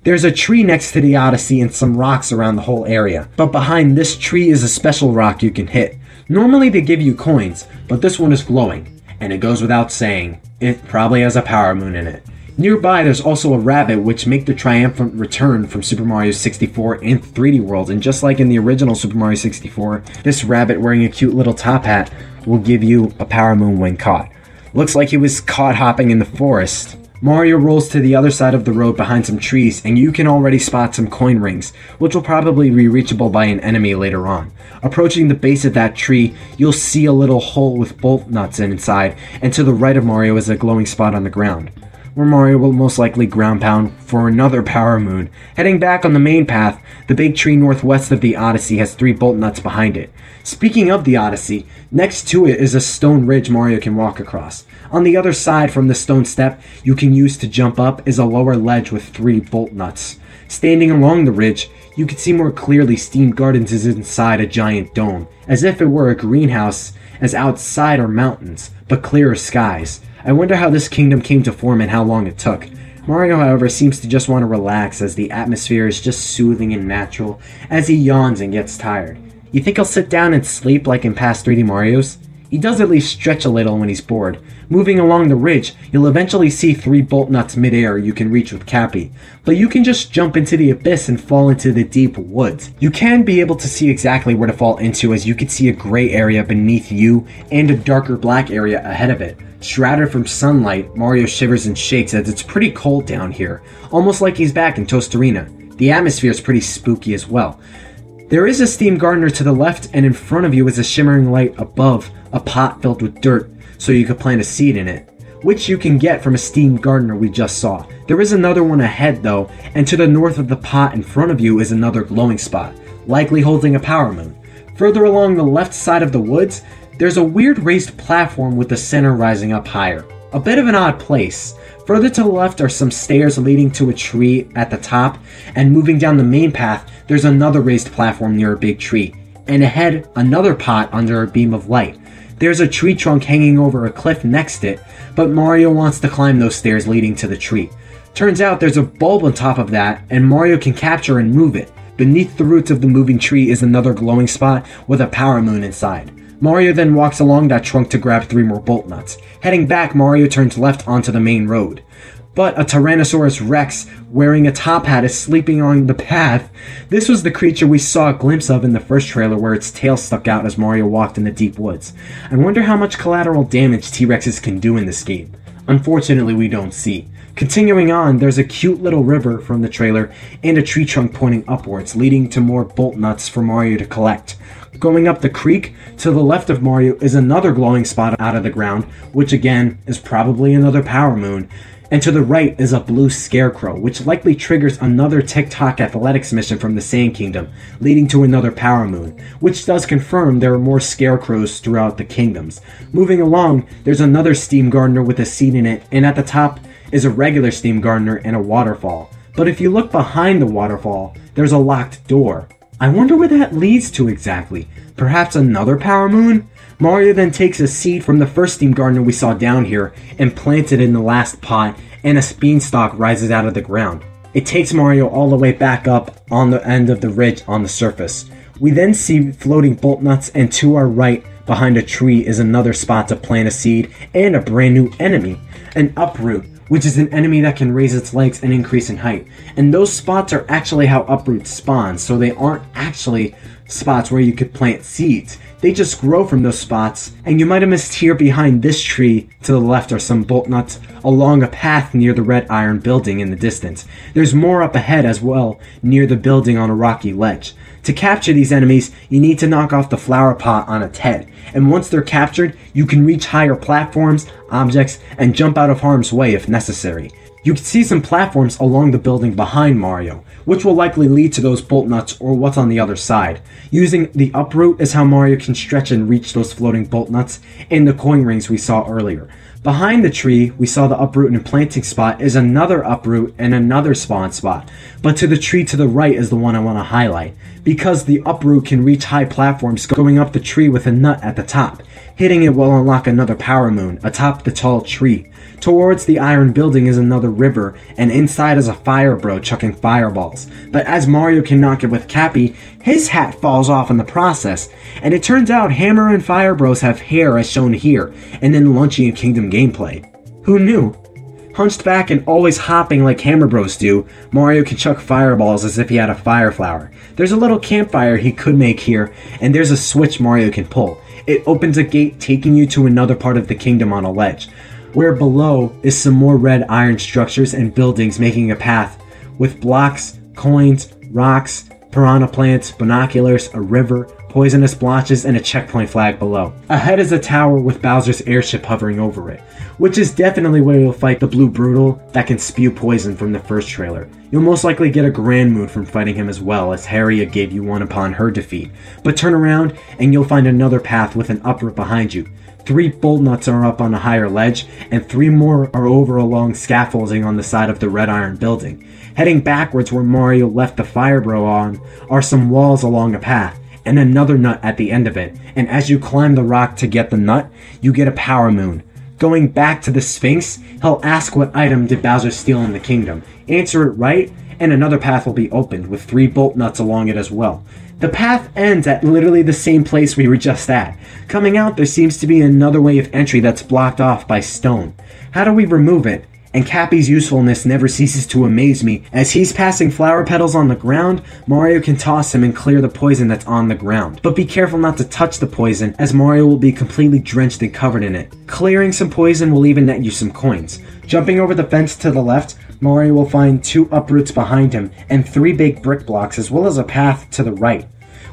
There's a tree next to the Odyssey and some rocks around the whole area, but behind this tree is a special rock you can hit. Normally they give you coins, but this one is glowing, and it goes without saying, it probably has a power moon in it. Nearby, there's also a rabbit which make the triumphant return from Super Mario 64 and 3D World, and just like in the original Super Mario 64, this rabbit wearing a cute little top hat will give you a power moon when caught. Looks like he was caught hopping in the forest. Mario rolls to the other side of the road behind some trees, and you can already spot some coin rings, which will probably be reachable by an enemy later on. Approaching the base of that tree, you'll see a little hole with bolt nuts inside, and to the right of Mario is a glowing spot on the ground, where Mario will most likely ground pound for another power moon. Heading back on the main path, the big tree northwest of the Odyssey has 3 bolt nuts behind it. Speaking of the Odyssey, next to it is a stone ridge Mario can walk across. On the other side from the stone step you can use to jump up is a lower ledge with 3 bolt nuts. Standing along the ridge, you can see more clearly Steam Gardens is inside a giant dome, as if it were a greenhouse, as outside are mountains, but clearer skies. I wonder how this kingdom came to form and how long it took. Mario, however, seems to just want to relax as the atmosphere is just soothing and natural as he yawns and gets tired. You think he'll sit down and sleep like in past 3D Marios? He does at least stretch a little when he's bored. Moving along the ridge, you'll eventually see 3 bolt nuts midair you can reach with Cappy, but you can just jump into the abyss and fall into the deep woods. You can be able to see exactly where to fall into, as you can see a gray area beneath you and a darker black area ahead of it. Shrouded from sunlight, Mario shivers and shakes as it's pretty cold down here, almost like he's back in Toasterina. The atmosphere is pretty spooky as well. There is a steam gardener to the left, and in front of you is a shimmering light above a pot filled with dirt, so you could plant a seed in it, which you can get from a steam gardener we just saw. There is another one ahead though, and to the north of the pot in front of you is another glowing spot, likely holding a power moon. Further along the left side of the woods, there's a weird raised platform with the center rising up higher. A bit of an odd place. Further to the left are some stairs leading to a tree at the top, and moving down the main path, there's another raised platform near a big tree, and ahead, another pot under a beam of light. There's a tree trunk hanging over a cliff next it, but Mario wants to climb those stairs leading to the tree. Turns out there's a bulb on top of that, and Mario can capture and move it. Beneath the roots of the moving tree is another glowing spot with a power moon inside. Mario then walks along that trunk to grab 3 more bolt nuts. Heading back, Mario turns left onto the main road. But a Tyrannosaurus Rex wearing a top hat is sleeping on the path. This was the creature we saw a glimpse of in the first trailer where its tail stuck out as Mario walked in the deep woods. I wonder how much collateral damage T-Rexes can do in this game. Unfortunately, we don't see. Continuing on, there's a cute little river from the trailer and a tree trunk pointing upwards, leading to more bolt nuts for Mario to collect. Going up the creek, to the left of Mario is another glowing spot out of the ground, which again is probably another power moon. And to the right is a blue scarecrow, which likely triggers another TikTok athletics mission from the Sand Kingdom, leading to another power moon, which does confirm there are more scarecrows throughout the kingdoms. Moving along, there's another steam gardener with a seed in it, and at the top is a regular steam gardener and a waterfall. But if you look behind the waterfall, there's a locked door. I wonder where that leads to exactly. Perhaps another power moon? Mario then takes a seed from the first steam gardener we saw down here and plants it in the last pot, and a beanstalk rises out of the ground. It takes Mario all the way back up on the end of the ridge on the surface. We then see floating bolt nuts, and to our right, behind a tree, is another spot to plant a seed and a brand new enemy, an uproot, which is an enemy that can raise its legs and increase in height. And those spots are actually how uproots spawn, so they aren't actually spots where you could plant seeds. They just grow from those spots, and you might have missed here behind this tree to the left are some bolt nuts along a path near the red iron building in the distance. There's more up ahead as well, near the building on a rocky ledge. To capture these enemies, you need to knock off the flower pot on its head, and once they're captured, you can reach higher platforms, objects, and jump out of harm's way if necessary. You can see some platforms along the building behind Mario, which will likely lead to those bolt nuts or what's on the other side. Using the uproot is how Mario can stretch and reach those floating bolt nuts and the coin rings we saw earlier. Behind the tree, we saw the uproot and planting spot is another uproot and another spawn spot, but to the tree to the right is the one I want to highlight, because the uproot can reach high platforms going up the tree with a nut at the top. Hitting it will unlock another power moon atop the tall tree. Towards the iron building is another river, and inside is a fire bro chucking fireballs. But as Mario can knock it with Cappy, his hat falls off in the process, and it turns out Hammer and Fire Bros have hair as shown here, and in Luncheon Kingdom gameplay. Who knew? Hunched back and always hopping like Hammer Bros do, Mario can chuck fireballs as if he had a fire flower. There's a little campfire he could make here, and there's a switch Mario can pull. It opens a gate taking you to another part of the kingdom on a ledge, where below is some more red iron structures and buildings making a path with blocks, coins, rocks, piranha plants, binoculars, a river, poisonous blotches, and a checkpoint flag below. Ahead is a tower with Bowser's airship hovering over it, which is definitely where you'll fight the Blue Brutal that can spew poison from the first trailer. You'll most likely get a Grand Moon from fighting him as well, as Harriet gave you one upon her defeat. But turn around and you'll find another path with an uproot behind you. 3 bolt nuts are up on a higher ledge, and 3 more are over along scaffolding on the side of the red iron building. Heading backwards where Mario left the fire bro on are some walls along a path, and another nut at the end of it, and as you climb the rock to get the nut, you get a power moon. Going back to the Sphinx, he'll ask what item did Bowser steal in the kingdom. Answer it right, and another path will be opened, with 3 bolt nuts along it as well. The path ends at literally the same place we were just at. Coming out, there seems to be another way of entry that's blocked off by stone. How do we remove it? And Cappy's usefulness never ceases to amaze me. As he's passing flower petals on the ground, Mario can toss him and clear the poison that's on the ground. But be careful not to touch the poison, as Mario will be completely drenched and covered in it. Clearing some poison will even net you some coins. Jumping over the fence to the left, Mario will find 2 uproots behind him and 3 big brick blocks, as well as a path to the right,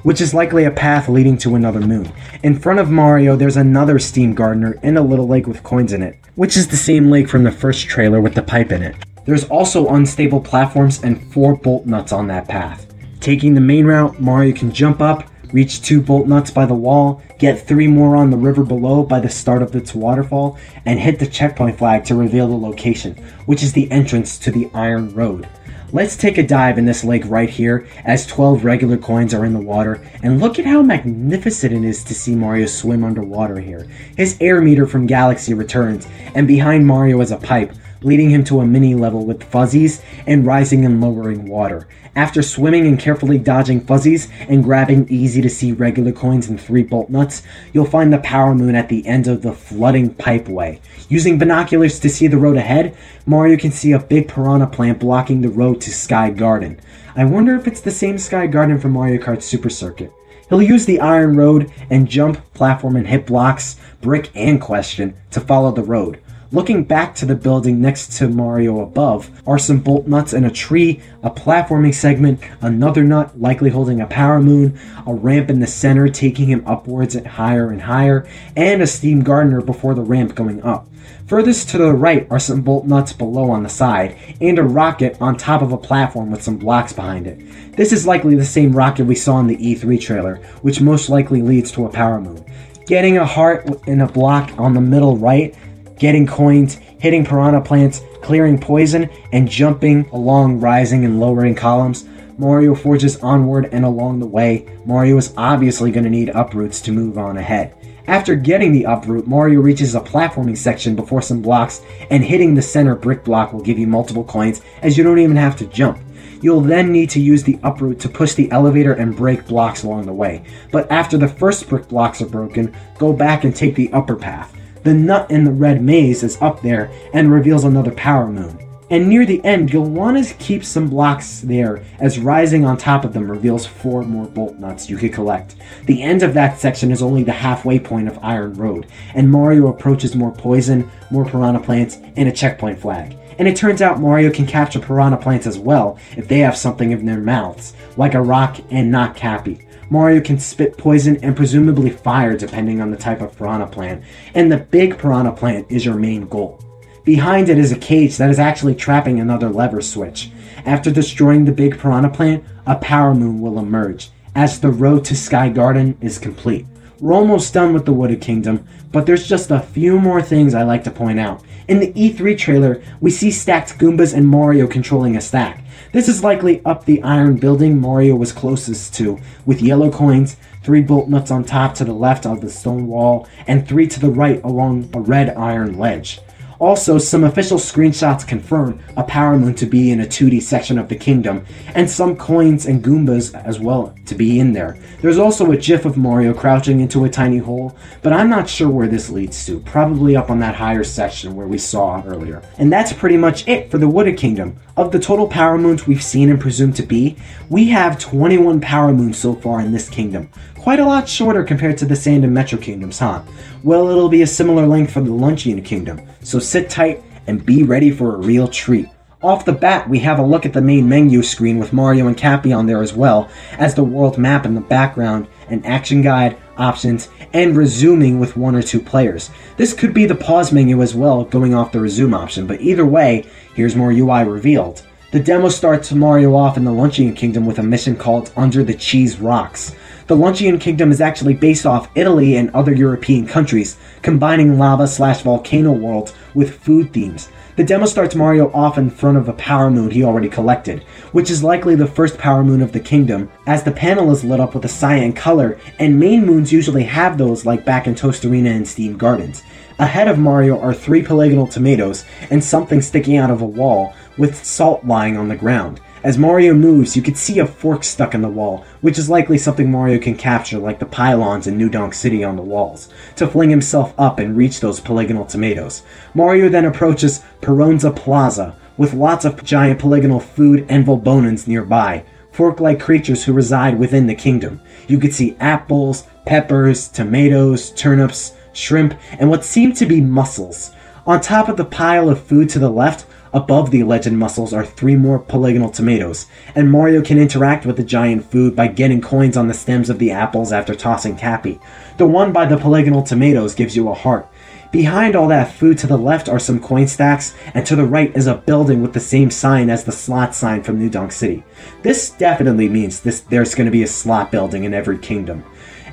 which is likely a path leading to another moon. In front of Mario, there's another steam gardener and a little lake with coins in it, which is the same lake from the first trailer with the pipe in it. There's also unstable platforms and 4 bolt nuts on that path. Taking the main route, Mario can jump up, reach 2 bolt nuts by the wall, get 3 more on the river below by the start of its waterfall, and hit the checkpoint flag to reveal the location, which is the entrance to the Iron Road. Let's take a dive in this lake right here, as 12 regular coins are in the water, and look at how magnificent it is to see Mario swim underwater here. His air meter from Galaxy returns, and behind Mario is a pipe, leading him to a mini level with fuzzies and rising and lowering water. After swimming and carefully dodging fuzzies and grabbing easy to see regular coins and 3 bolt nuts, you'll find the Power Moon at the end of the flooding pipeway. Using binoculars to see the road ahead, Mario can see a big piranha plant blocking the road to Sky Garden. I wonder if it's the same Sky Garden from Mario Kart Super Circuit. He'll use the iron road and jump, platform, and hit blocks, brick and question, to follow the road. Looking back to the building next to Mario above are some bolt nuts and a tree, a platforming segment, another nut likely holding a Power Moon, a ramp in the center taking him upwards and higher, and a steam gardener before the ramp going up. Furthest to the right are some bolt nuts below on the side, and a rocket on top of a platform with some blocks behind it. This is likely the same rocket we saw in the E3 trailer, which most likely leads to a Power Moon. Getting a heart in a block on the middle right, getting coins, hitting piranha plants, clearing poison, and jumping along rising and lowering columns, Mario forges onward, and along the way, Mario is obviously going to need uproots to move on ahead. After getting the uproot, Mario reaches a platforming section before some blocks, and hitting the center brick block will give you multiple coins, as you don't even have to jump. You'll then need to use the uproot to push the elevator and break blocks along the way. But after the first brick blocks are broken, go back and take the upper path. The nut in the red maze is up there and reveals another Power Moon. And near the end, you'll want to keep some blocks there, as rising on top of them reveals 4 more bolt nuts you could collect. The end of that section is only the halfway point of Iron Road, and Mario approaches more poison, more piranha plants, and a checkpoint flag. And it turns out Mario can capture piranha plants as well if they have something in their mouths, like a rock and not Cappy. Mario can spit poison and presumably fire depending on the type of piranha plant, and the big piranha plant is your main goal. Behind it is a cage that is actually trapping another lever switch. After destroying the big piranha plant, a Power Moon will emerge, as the road to Sky Garden is complete. We're almost done with the Wooded Kingdom, but there's just a few more things I like to point out. In the E3 trailer, we see stacked Goombas and Mario controlling a stack. This is likely up the iron building Mario was closest to, with yellow coins, 3 bolt nuts on top to the left of the stone wall, and 3 to the right along a red iron ledge. Also, some official screenshots confirm a Power Moon to be in a 2D section of the kingdom, and some coins and Goombas as well to be in there. There's also a GIF of Mario crouching into a tiny hole, but I'm not sure where this leads to, probably up on that higher section where we saw earlier. And that's pretty much it for the Wooded Kingdom. Of the total Power Moons we've seen and presumed to be, we have 21 Power Moons so far in this kingdom. Quite a lot shorter compared to the Sand and Metro Kingdoms, huh? Well, it'll be a similar length for the Luncheon Kingdom, so sit tight and be ready for a real treat. Off the bat, we have a look at the main menu screen with Mario and Cappy on there as well, as the world map in the background, an action guide, options, and resuming with 1 or 2 players. This could be the pause menu as well, going off the resume option, but either way, here's more UI revealed. The demo starts Mario off in the Luncheon Kingdom with a mission called Under the Cheese Rocks. The Luncheon Kingdom is actually based off Italy and other European countries, combining lava/volcano worlds with food themes. The demo starts Mario off in front of a Power Moon he already collected, which is likely the first Power Moon of the kingdom, as the panel is lit up with a cyan color, and main moons usually have those like back in Toast Arena and Steam Gardens. Ahead of Mario are 3 polygonal tomatoes and something sticking out of a wall, with salt lying on the ground. As Mario moves, you can see a fork stuck in the wall, which is likely something Mario can capture like the pylons in New Donk City on the walls, to fling himself up and reach those polygonal tomatoes. Mario then approaches Peronza Plaza, with lots of giant polygonal food and Volbonans nearby, fork-like creatures who reside within the kingdom. You could see apples, peppers, tomatoes, turnips, shrimp, and what seem to be mussels. On top of the pile of food to the left, above the alleged mussels, are 3 more polygonal tomatoes, and Mario can interact with the giant food by getting coins on the stems of the apples after tossing Cappy. The one by the polygonal tomatoes gives you a heart. Behind all that food to the left are some coin stacks, and to the right is a building with the same sign as the slot sign from New Donk City. This definitely means there's going to be a slot building in every kingdom,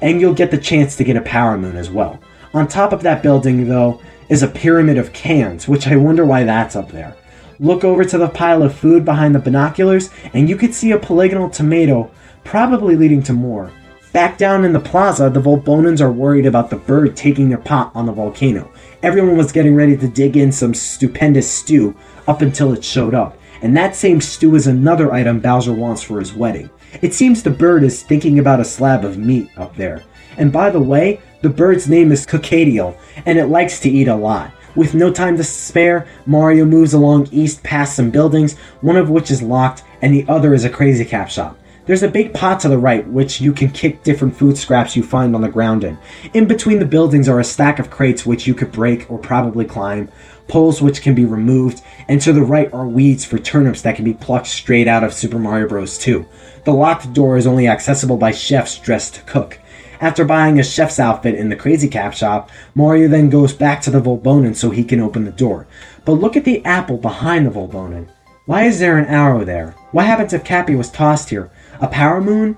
and you'll get the chance to get a Power Moon as well. On top of that building, though, is a pyramid of cans, which I wonder why that's up there. Look over to the pile of food behind the binoculars, and you could see a polygonal tomato, probably leading to more. Back down in the plaza, the Volbonans are worried about the bird taking their pot on the volcano. Everyone was getting ready to dig in some stupendous stew up until it showed up, and that same stew is another item Bowser wants for his wedding. It seems the bird is thinking about a slab of meat up there. And by the way, the bird's name is Cascade, and it likes to eat a lot. With no time to spare, Mario moves along east past some buildings, one of which is locked, and the other is a Crazy Cap shop. There's a big pot to the right, which you can kick different food scraps you find on the ground in. In between the buildings are a stack of crates which you could break or probably climb, poles which can be removed, and to the right are weeds for turnips that can be plucked straight out of Super Mario Bros. 2. The locked door is only accessible by chefs dressed to cook. After buying a chef's outfit in the Crazy Cap shop, Mario then goes back to the Volbonan so he can open the door. But look at the apple behind the Volbonan. Why is there an arrow there? What happens if Cappy was tossed here? A power moon?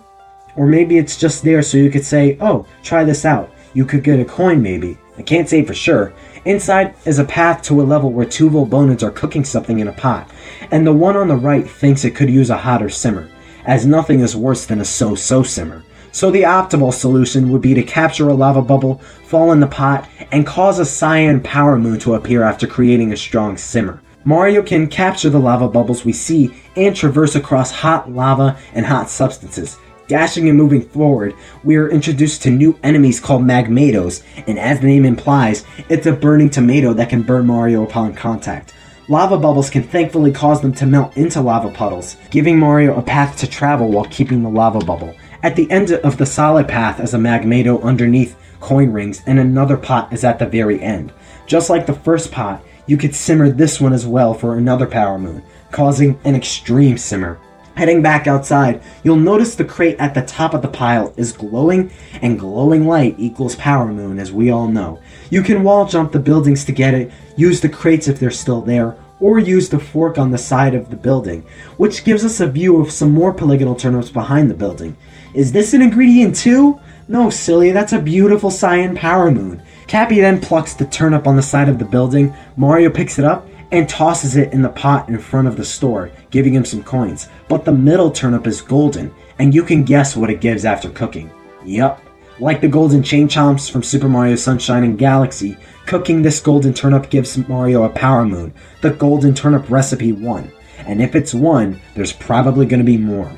Or maybe it's just there so you could say, oh, try this out. You could get a coin maybe. I can't say for sure. Inside is a path to a level where two Volbonans are cooking something in a pot, and the one on the right thinks it could use a hotter simmer, as nothing is worse than a so-so simmer. So the optimal solution would be to capture a lava bubble, fall in the pot, and cause a cyan power moon to appear after creating a strong simmer. Mario can capture the lava bubbles we see and traverse across hot lava and hot substances. Dashing and moving forward, we are introduced to new enemies called Magmatos, and as the name implies, it's a burning tomato that can burn Mario upon contact. Lava bubbles can thankfully cause them to melt into lava puddles, giving Mario a path to travel while keeping the lava bubble. At the end of the solid path is a Magmato underneath coin rings, and another pot is at the very end. Just like the first pot, you could simmer this one as well for another power moon, causing an extreme simmer. Heading back outside, you'll notice the crate at the top of the pile is glowing, and glowing light equals power moon, as we all know. You can wall jump the buildings to get it, use the crates if they're still there, or use the fork on the side of the building, which gives us a view of some more polygonal turnips behind the building. Is this an ingredient too? No, silly, that's a beautiful cyan power moon. Cappy then plucks the turnip on the side of the building, Mario picks it up, and tosses it in the pot in front of the store, giving him some coins. But the middle turnip is golden, and you can guess what it gives after cooking. Yup. Like the golden chain chomps from Super Mario Sunshine and Galaxy, cooking this golden turnip gives Mario a power moon, the golden turnip recipe 1. And if it's 1, there's probably going to be more.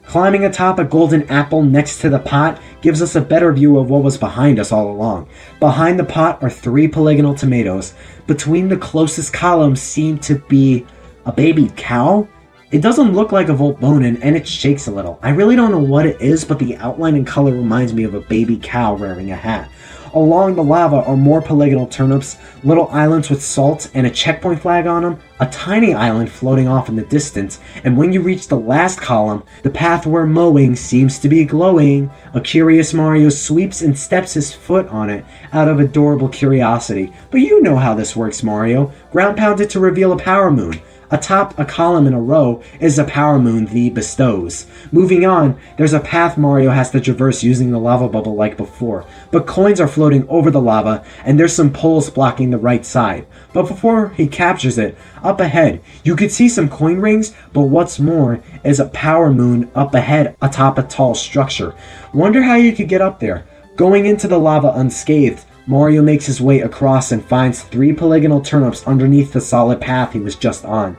Climbing atop a golden apple next to the pot gives us a better view of what was behind us all along. Behind the pot are 3 polygonal tomatoes. Between the closest columns seem to be a baby cow? It doesn't look like a Volbonan, and it shakes a little. I really don't know what it is, but the outline and color reminds me of a baby cow wearing a hat. Along the lava are more polygonal turnips, little islands with salt and a checkpoint flag on them, a tiny island floating off in the distance, and when you reach the last column, the path we're mowing seems to be glowing. A curious Mario sweeps and steps his foot on it out of adorable curiosity. But you know how this works, Mario. Ground pound it to reveal a power moon. Atop a column in a row is a power moon the bestows. Moving on, there's a path Mario has to traverse using the lava bubble like before, but coins are floating over the lava, and there's some poles blocking the right side. But before he captures it, up ahead, you could see some coin rings, but what's more is a power moon up ahead atop a tall structure. Wonder how you could get up there. Going into the lava unscathed, Mario makes his way across and finds 3 polygonal turnips underneath the solid path he was just on.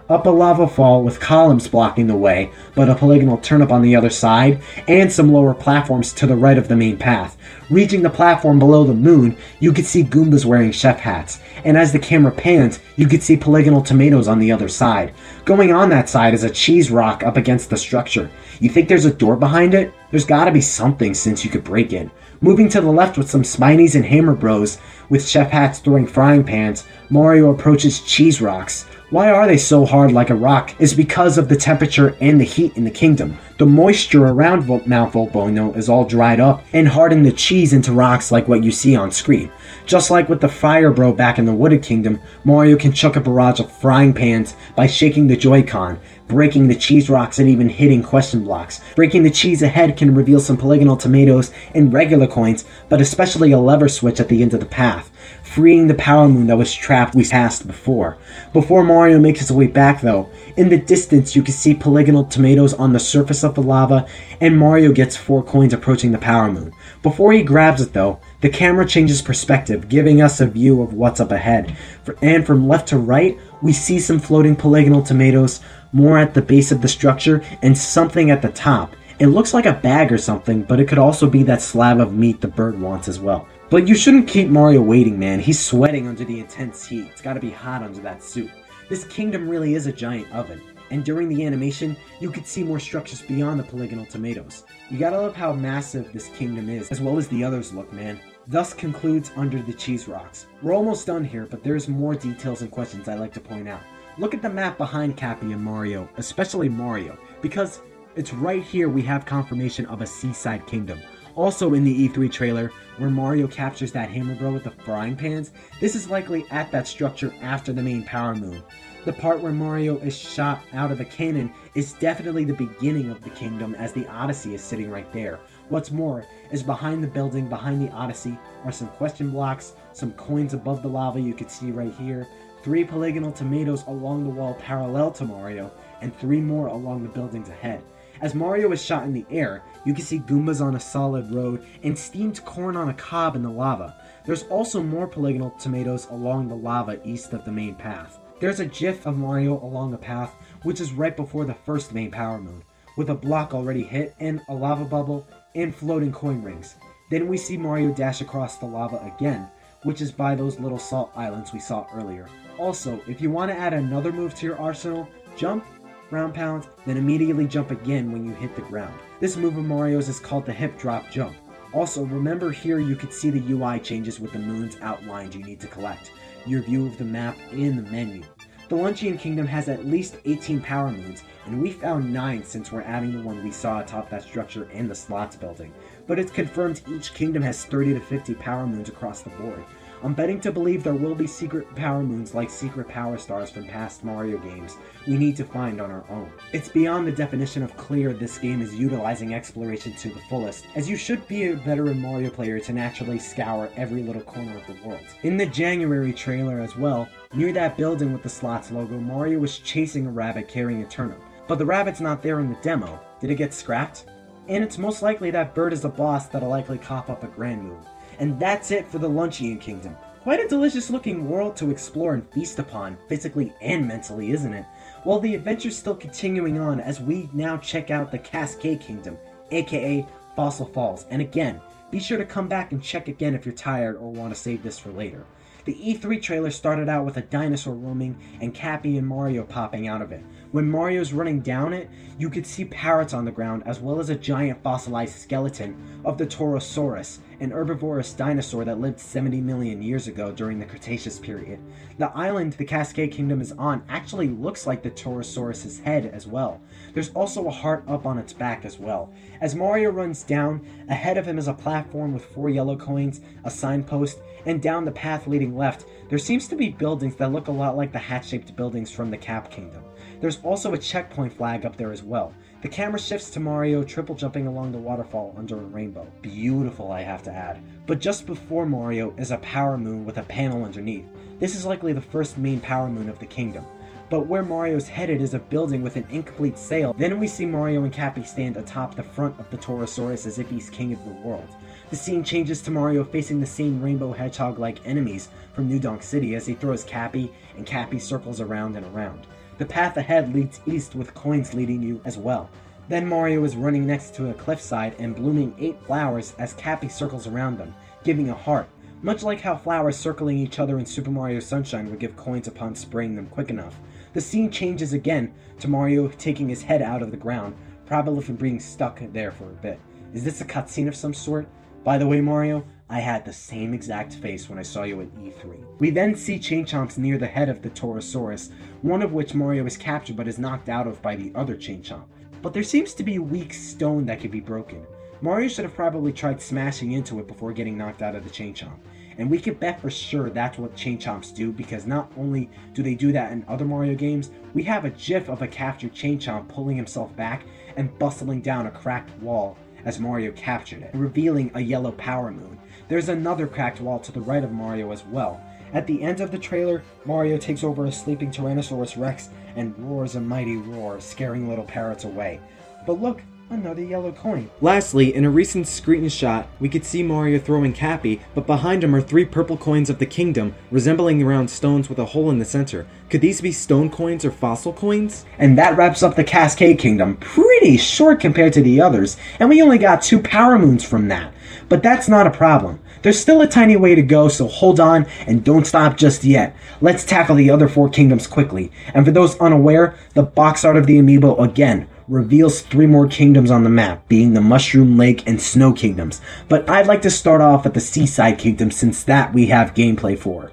Up a lava fall with columns blocking the way, but a polygonal turnip on the other side, and some lower platforms to the right of the main path. Reaching the platform below the moon, you could see Goombas wearing chef hats, and as the camera pans, you could see polygonal tomatoes on the other side. Going on that side is a cheese rock up against the structure. You think there's a door behind it? There's gotta be something since you could break in. Moving to the left with some Spinies and Hammer Bros with chef hats throwing frying pans, Mario approaches cheese rocks. Why are they so hard like a rock is because of the temperature and the heat in the kingdom. The moisture around Mount Volbono is all dried up and hardened the cheese into rocks like what you see on screen. Just like with the Fire Bro back in the Wooded Kingdom, Mario can chuck a barrage of frying pans by shaking the Joy-Con. breaking the cheese rocks and even hitting question blocks. Breaking the cheese ahead can reveal some polygonal tomatoes and regular coins, but especially a lever switch at the end of the path, freeing the power moon that was trapped we passed before. Before Mario makes his way back though, in the distance you can see polygonal tomatoes on the surface of the lava, and Mario gets 4 coins approaching the power moon. Before he grabs it though, the camera changes perspective, giving us a view of what's up ahead. And from left to right, we see some floating polygonal tomatoes, more at the base of the structure, and something at the top. It looks like a bag or something, but it could also be that slab of meat the bird wants as well. But you shouldn't keep Mario waiting, man. He's sweating under the intense heat. It's gotta be hot under that suit. This kingdom really is a giant oven, and during the animation, you could see more structures beyond the polygonal tomatoes. You gotta love how massive this kingdom is, as well as the others look, man. Thus concludes Under the Cheese Rocks. We're almost done here, but there's more details and questions I'd like to point out. Look at the map behind Cappy and Mario, especially Mario, because it's right here we have confirmation of a seaside kingdom. Also in the E3 trailer, where Mario captures that hammer bro with the frying pans, this is likely at that structure after the main power moon. The part where Mario is shot out of a cannon is definitely the beginning of the kingdom, as the Odyssey is sitting right there. What's more, is behind the building, behind the Odyssey, are some question blocks, some coins above the lava you can see right here, 3 polygonal tomatoes along the wall parallel to Mario, and 3 more along the buildings ahead. As Mario is shot in the air, you can see Goombas on a solid road and steamed corn on a cob in the lava. There's also more polygonal tomatoes along the lava east of the main path. There's a gif of Mario along a path, which is right before the first main power moon, with a block already hit and a lava bubble and floating coin rings. Then we see Mario dash across the lava again, which is by those little salt islands we saw earlier. Also, if you want to add another move to your arsenal, jump, ground pound, then immediately jump again when you hit the ground. This move of Mario's is called the hip drop jump. Also, remember here you could see the UI changes with the moons outlined you need to collect, your view of the map, and the menu. The Luncheon Kingdom has at least 18 power moons, and we found 9 since we're adding the one we saw atop that structure in the slots building. But it's confirmed each kingdom has 30 to 50 power moons across the board. I'm betting to believe there will be secret power moons like secret power stars from past Mario games we need to find on our own. It's beyond the definition of clear this game is utilizing exploration to the fullest, as you should be a veteran Mario player to naturally scour every little corner of the world. In the January trailer as well, near that building with the slots logo, Mario was chasing a rabbit carrying a turnip. But the rabbit's not there in the demo. Did it get scrapped? And it's most likely that bird is a boss that'll likely cop up a grand move. And that's it for the Luncheon Kingdom. Quite a delicious looking world to explore and feast upon, physically and mentally, isn't it? Well, the adventure's still continuing on as we now check out the Cascade Kingdom, aka Fossil Falls. And again, be sure to come back and check again if you're tired or want to save this for later. The E3 trailer started out with a dinosaur roaming and Cappy and Mario popping out of it. When Mario's running down it, you could see parrots on the ground as well as a giant fossilized skeleton of the Torosaurus, an herbivorous dinosaur that lived 70 million years ago during the Cretaceous period. The island the Cascade Kingdom is on actually looks like the Torosaurus' head as well. There's also a heart up on its back as well. As Mario runs down, ahead of him is a platform with 4 yellow coins, a signpost, and down the path leading left, there seems to be buildings that look a lot like the hat-shaped buildings from the Cap Kingdom. There's also a checkpoint flag up there as well. The camera shifts to Mario triple jumping along the waterfall under a rainbow. Beautiful, I have to add. But just before Mario is a power moon with a panel underneath. This is likely the first main power moon of the kingdom. But where Mario's headed is a building with an incomplete sail. Then we see Mario and Cappy stand atop the front of the Torosaurus as if he's king of the world. The scene changes to Mario facing the same rainbow hedgehog-like enemies from New Donk City as he throws Cappy, and Cappy circles around and around. The path ahead leads east with coins leading you as well. Then Mario is running next to a cliffside and blooming 8 flowers as Cappy circles around them, giving a heart, much like how flowers circling each other in Super Mario Sunshine would give coins upon spraying them quick enough. The scene changes again to Mario taking his head out of the ground, probably from being stuck there for a bit. Is this a cutscene of some sort? By the way, Mario, I had the same exact face when I saw you at E3. We then see Chain Chomps near the head of the Torosaurus, one of which Mario is captured but is knocked out of by the other Chain Chomp. But there seems to be a weak stone that could be broken. Mario should have probably tried smashing into it before getting knocked out of the Chain Chomp. And we can bet for sure that's what Chain Chomps do, because not only do they do that in other Mario games, we have a gif of a captured Chain Chomp pulling himself back and bustling down a cracked wall as Mario captured it, revealing a yellow power moon. There's another cracked wall to the right of Mario as well. At the end of the trailer, Mario takes over a sleeping Tyrannosaurus Rex and roars a mighty roar, scaring little parrots away. But look, another yellow coin. Lastly, in a recent screenshot, we could see Mario throwing Cappy, but behind him are 3 purple coins of the kingdom, resembling round stones with a hole in the center. Could these be stone coins or fossil coins? And that wraps up the Cascade Kingdom. Pretty short compared to the others, and we only got 2 power moons from that. But that's not a problem. There's still a tiny way to go, so hold on and don't stop just yet. Let's tackle the other 4 kingdoms quickly. And for those unaware, the box art of the amiibo again reveals 3 more kingdoms on the map, being the Mushroom, Lake, and Snow Kingdoms. But I'd like to start off at the Seaside Kingdom, since that we have gameplay for.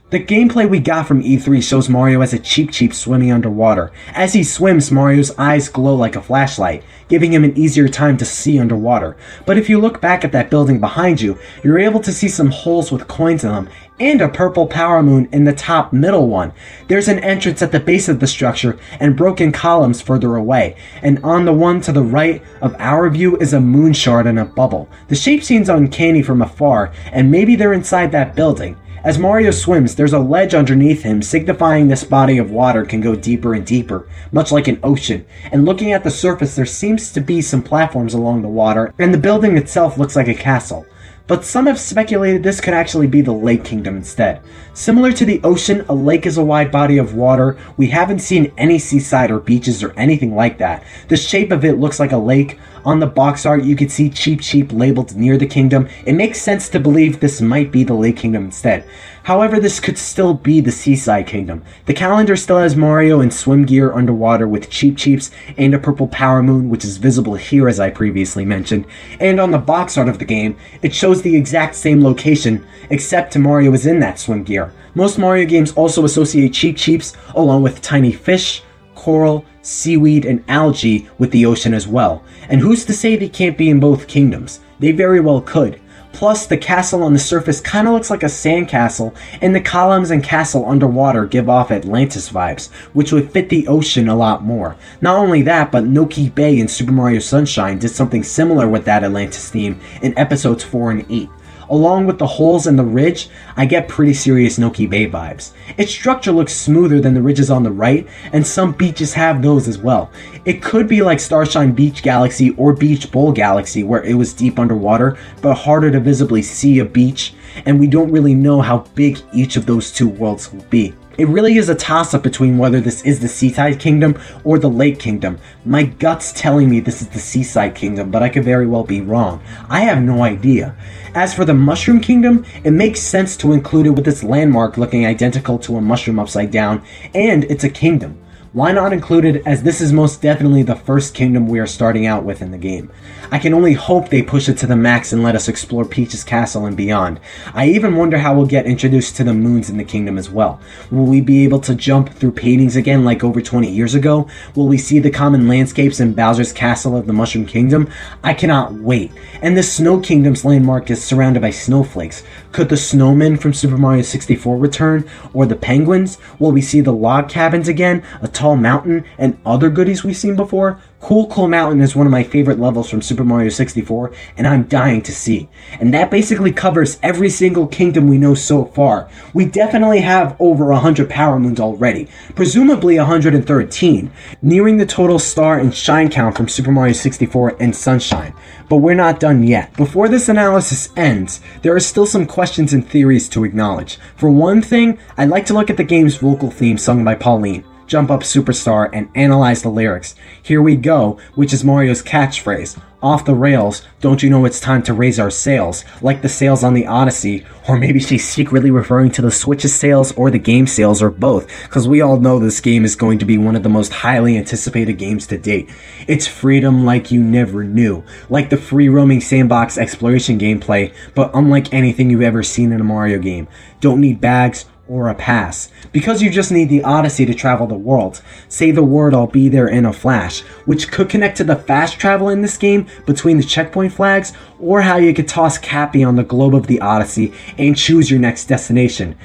The gameplay we got from E3 shows Mario as a Cheep Cheep swimming underwater. As he swims, Mario's eyes glow like a flashlight, giving him an easier time to see underwater. But if you look back at that building behind you, you're able to see some holes with coins in them, and a purple power moon in the top middle one. There's an entrance at the base of the structure, and broken columns further away. And on the one to the right of our view is a moon shard in a bubble. The shape seems uncanny from afar, and maybe they're inside that building. As Mario swims, there's a ledge underneath him, signifying this body of water can go deeper and deeper, much like an ocean. And looking at the surface, there seems to be some platforms along the water, and the building itself looks like a castle. But some have speculated this could actually be the Lake Kingdom instead. Similar to the ocean, a lake is a wide body of water. We haven't seen any seaside or beaches or anything like that. The shape of it looks like a lake. On the box art, you can see Cheep Cheep labeled near the kingdom. It makes sense to believe this might be the Lake Kingdom instead. However, this could still be the Seaside Kingdom. The calendar still has Mario in swim gear underwater with Cheep Cheeps and a purple power moon, which is visible here as I previously mentioned. And on the box art of the game, it shows the exact same location, except Mario is in that swim gear. Most Mario games also associate Cheep Cheeps along with tiny fish, coral, seaweed, and algae with the ocean as well. And who's to say they can't be in both kingdoms? They very well could. Plus, the castle on the surface kinda looks like a sand castle, and the columns and castle underwater give off Atlantis vibes, which would fit the ocean a lot more. Not only that, but Noki Bay in Super Mario Sunshine did something similar with that Atlantis theme in episodes 4 and 8. Along with the holes in the ridge, I get pretty serious Noki Bay vibes. Its structure looks smoother than the ridges on the right, and some beaches have those as well. It could be like Starshine Beach Galaxy or Beach Bowl Galaxy, where it was deep underwater, but harder to visibly see a beach, and we don't really know how big each of those 2 worlds will be. It really is a toss-up between whether this is the Seaside Kingdom or the Lake Kingdom. My gut's telling me this is the Seaside Kingdom, but I could very well be wrong. I have no idea. As for the Mushroom Kingdom, it makes sense to include it with its landmark looking identical to a mushroom upside down, and it's a kingdom. Why not include it, as this is most definitely the first kingdom we are starting out with in the game. I can only hope they push it to the max and let us explore Peach's castle and beyond. I even wonder how we'll get introduced to the moons in the kingdom as well. Will we be able to jump through paintings again like over 20 years ago? Will we see the common landscapes in Bowser's castle of the Mushroom Kingdom? I cannot wait. And the Snow Kingdom's landmark is surrounded by snowflakes. Could the snowmen from Super Mario 64 return? Or the penguins? Will we see the log cabins again? A tall mountain? And other goodies we've seen before? Cool Mountain is one of my favorite levels from Super Mario 64, and I'm dying to see. And that basically covers every single kingdom we know so far. We definitely have over 100 Power Moons already, presumably 113, nearing the total star and shine count from Super Mario 64 and Sunshine. But we're not done yet. Before this analysis ends, there are still some questions and theories to acknowledge. For one thing, I'd like to look at the game's vocal theme sung by Pauline, Jump Up Superstar, and analyze the lyrics. Here we go, which is Mario's catchphrase. Off the rails, don't you know it's time to raise our sails, like the sails on the Odyssey, or maybe she's secretly referring to the Switch's sails or the game sails or both, because we all know this game is going to be one of the most highly anticipated games to date. It's freedom like you never knew, like the free-roaming sandbox exploration gameplay, but unlike anything you've ever seen in a Mario game. Don't need bags or a pass, because you just need the Odyssey to travel the world. Say the word, I'll be there in a flash, which could connect to the fast travel in this game between the checkpoint flags, or how you could toss Cappy on the globe of the Odyssey and choose your next destination.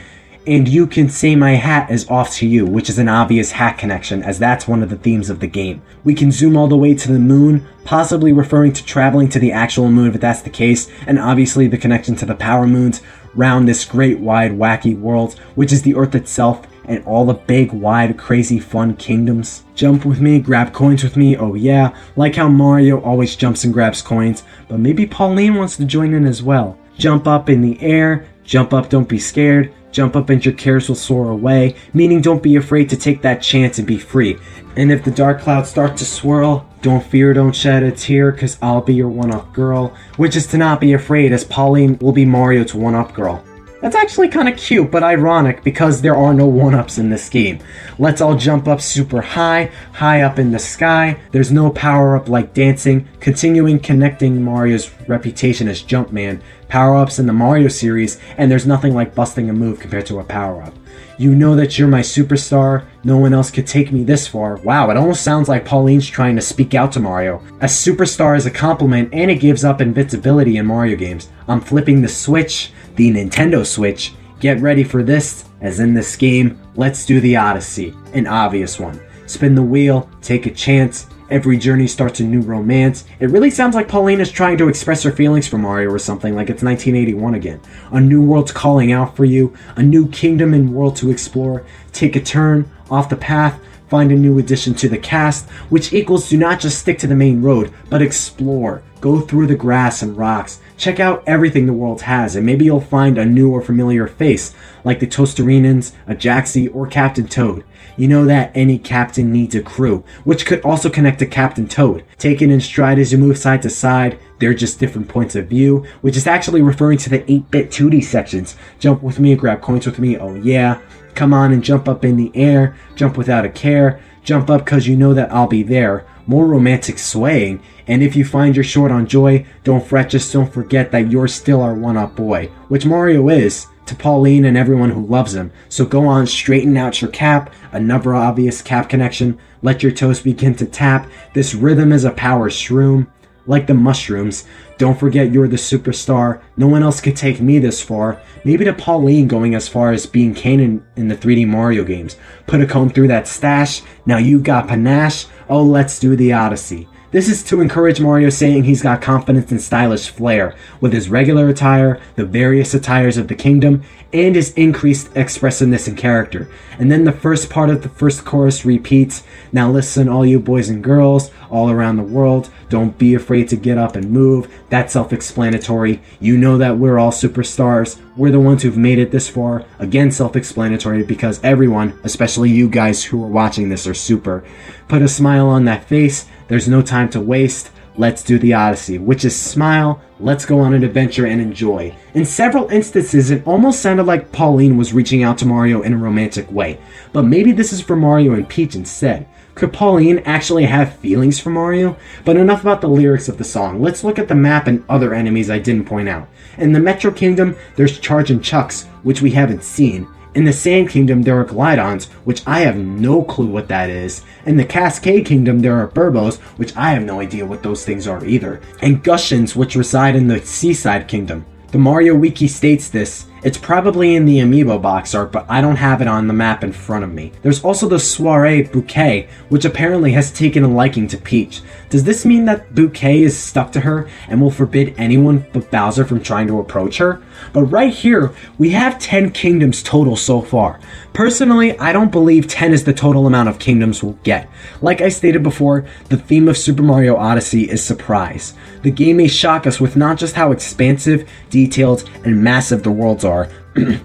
And you can say my hat is off to you, which is an obvious hat connection, as that's one of the themes of the game. We can zoom all the way to the moon, possibly referring to traveling to the actual moon if that's the case, and obviously the connection to the power moons, round this great wide wacky world, which is the Earth itself, and all the big wide crazy fun kingdoms. Jump with me, grab coins with me, oh yeah, like how Mario always jumps and grabs coins, but maybe Pauline wants to join in as well. Jump up in the air, jump up, don't be scared. Jump up and your cares will soar away, meaning don't be afraid to take that chance and be free. And if the dark clouds start to swirl, don't fear, don't shed a tear, cause I'll be your one-up girl. Which is to not be afraid, as Pauline will be Mario's one-up girl. That's actually kinda cute, but ironic, because there are no one-ups in this game. Let's all jump up super high, high up in the sky. There's no power-up like dancing, continuing connecting Mario's reputation as Jumpman. Power-ups in the Mario series, and there's nothing like busting a move compared to a power-up. You know that you're my superstar, no one else could take me this far. Wow, it almost sounds like Pauline's trying to speak out to Mario. A superstar is a compliment, and it gives up invincibility in Mario games. I'm flipping the Switch, the Nintendo Switch. Get ready for this, as in this game, let's do the Odyssey, an obvious one. Spin the wheel, take a chance, every journey starts a new romance. It really sounds like Pauline is trying to express her feelings for Mario or something, like it's 1981 again. A new world's calling out for you, a new kingdom and world to explore. Take a turn, off the path, find a new addition to the cast, which equals do not just stick to the main road, but explore. Go through the grass and rocks. Check out everything the world has, and maybe you'll find a new or familiar face, like the Toasterinans, a Jaxie, or Captain Toad. You know that any captain needs a crew, which could also connect to Captain Toad. Take it in stride as you move side to side. They're just different points of view, which is actually referring to the 8-bit 2D sections. Jump with me, grab coins with me, oh yeah. Come on and jump up in the air, jump without a care. Jump up cause you know that I'll be there. More romantic swaying. And if you find you're short on joy, don't fret, just don't forget that you're still our one-up boy. Which Mario is, to Pauline and everyone who loves him. So go on, straighten out your cap, another obvious cap connection. Let your toes begin to tap. This rhythm is a power shroom. Like the mushrooms. Don't forget you're the superstar. No one else could take me this far. Maybe to Pauline going as far as being canon in the 3D Mario games. Put a comb through that stash. Now you got panache. Oh, let's do the Odyssey. This is to encourage Mario, saying he's got confidence and stylish flair, with his regular attire, the various attires of the kingdom, and his increased expressiveness and character. And then the first part of the first chorus repeats, now listen all you boys and girls, all around the world, don't be afraid to get up and move. That's self-explanatory. You know that we're all superstars. We're the ones who've made it this far. Again, self-explanatory, because everyone, especially you guys who are watching this, are super. Put a smile on that face. There's no time to waste. Let's do the Odyssey, which is smile, let's go on an adventure and enjoy. In several instances, it almost sounded like Pauline was reaching out to Mario in a romantic way, but maybe this is for Mario and Peach instead. Could Pauline actually have feelings for Mario? But enough about the lyrics of the song. Let's look at the map and other enemies I didn't point out. In the Metro Kingdom, there's Chargin' Chucks, which we haven't seen. In the Sand Kingdom, there are Glidons, which I have no clue what that is. In the Cascade Kingdom, there are Burbos, which I have no idea what those things are either. And Gushins, which reside in the Seaside Kingdom. The Mario Wiki states this. It's probably in the Amiibo box art, but I don't have it on the map in front of me. There's also the Soiree Bouquet, which apparently has taken a liking to Peach. Does this mean that Bouquet is stuck to her and will forbid anyone but Bowser from trying to approach her? But right here, we have 10 kingdoms total so far. Personally, I don't believe 10 is the total amount of kingdoms we'll get. Like I stated before, the theme of Super Mario Odyssey is surprise. The game may shock us with not just how expansive, detailed, and massive the worlds are,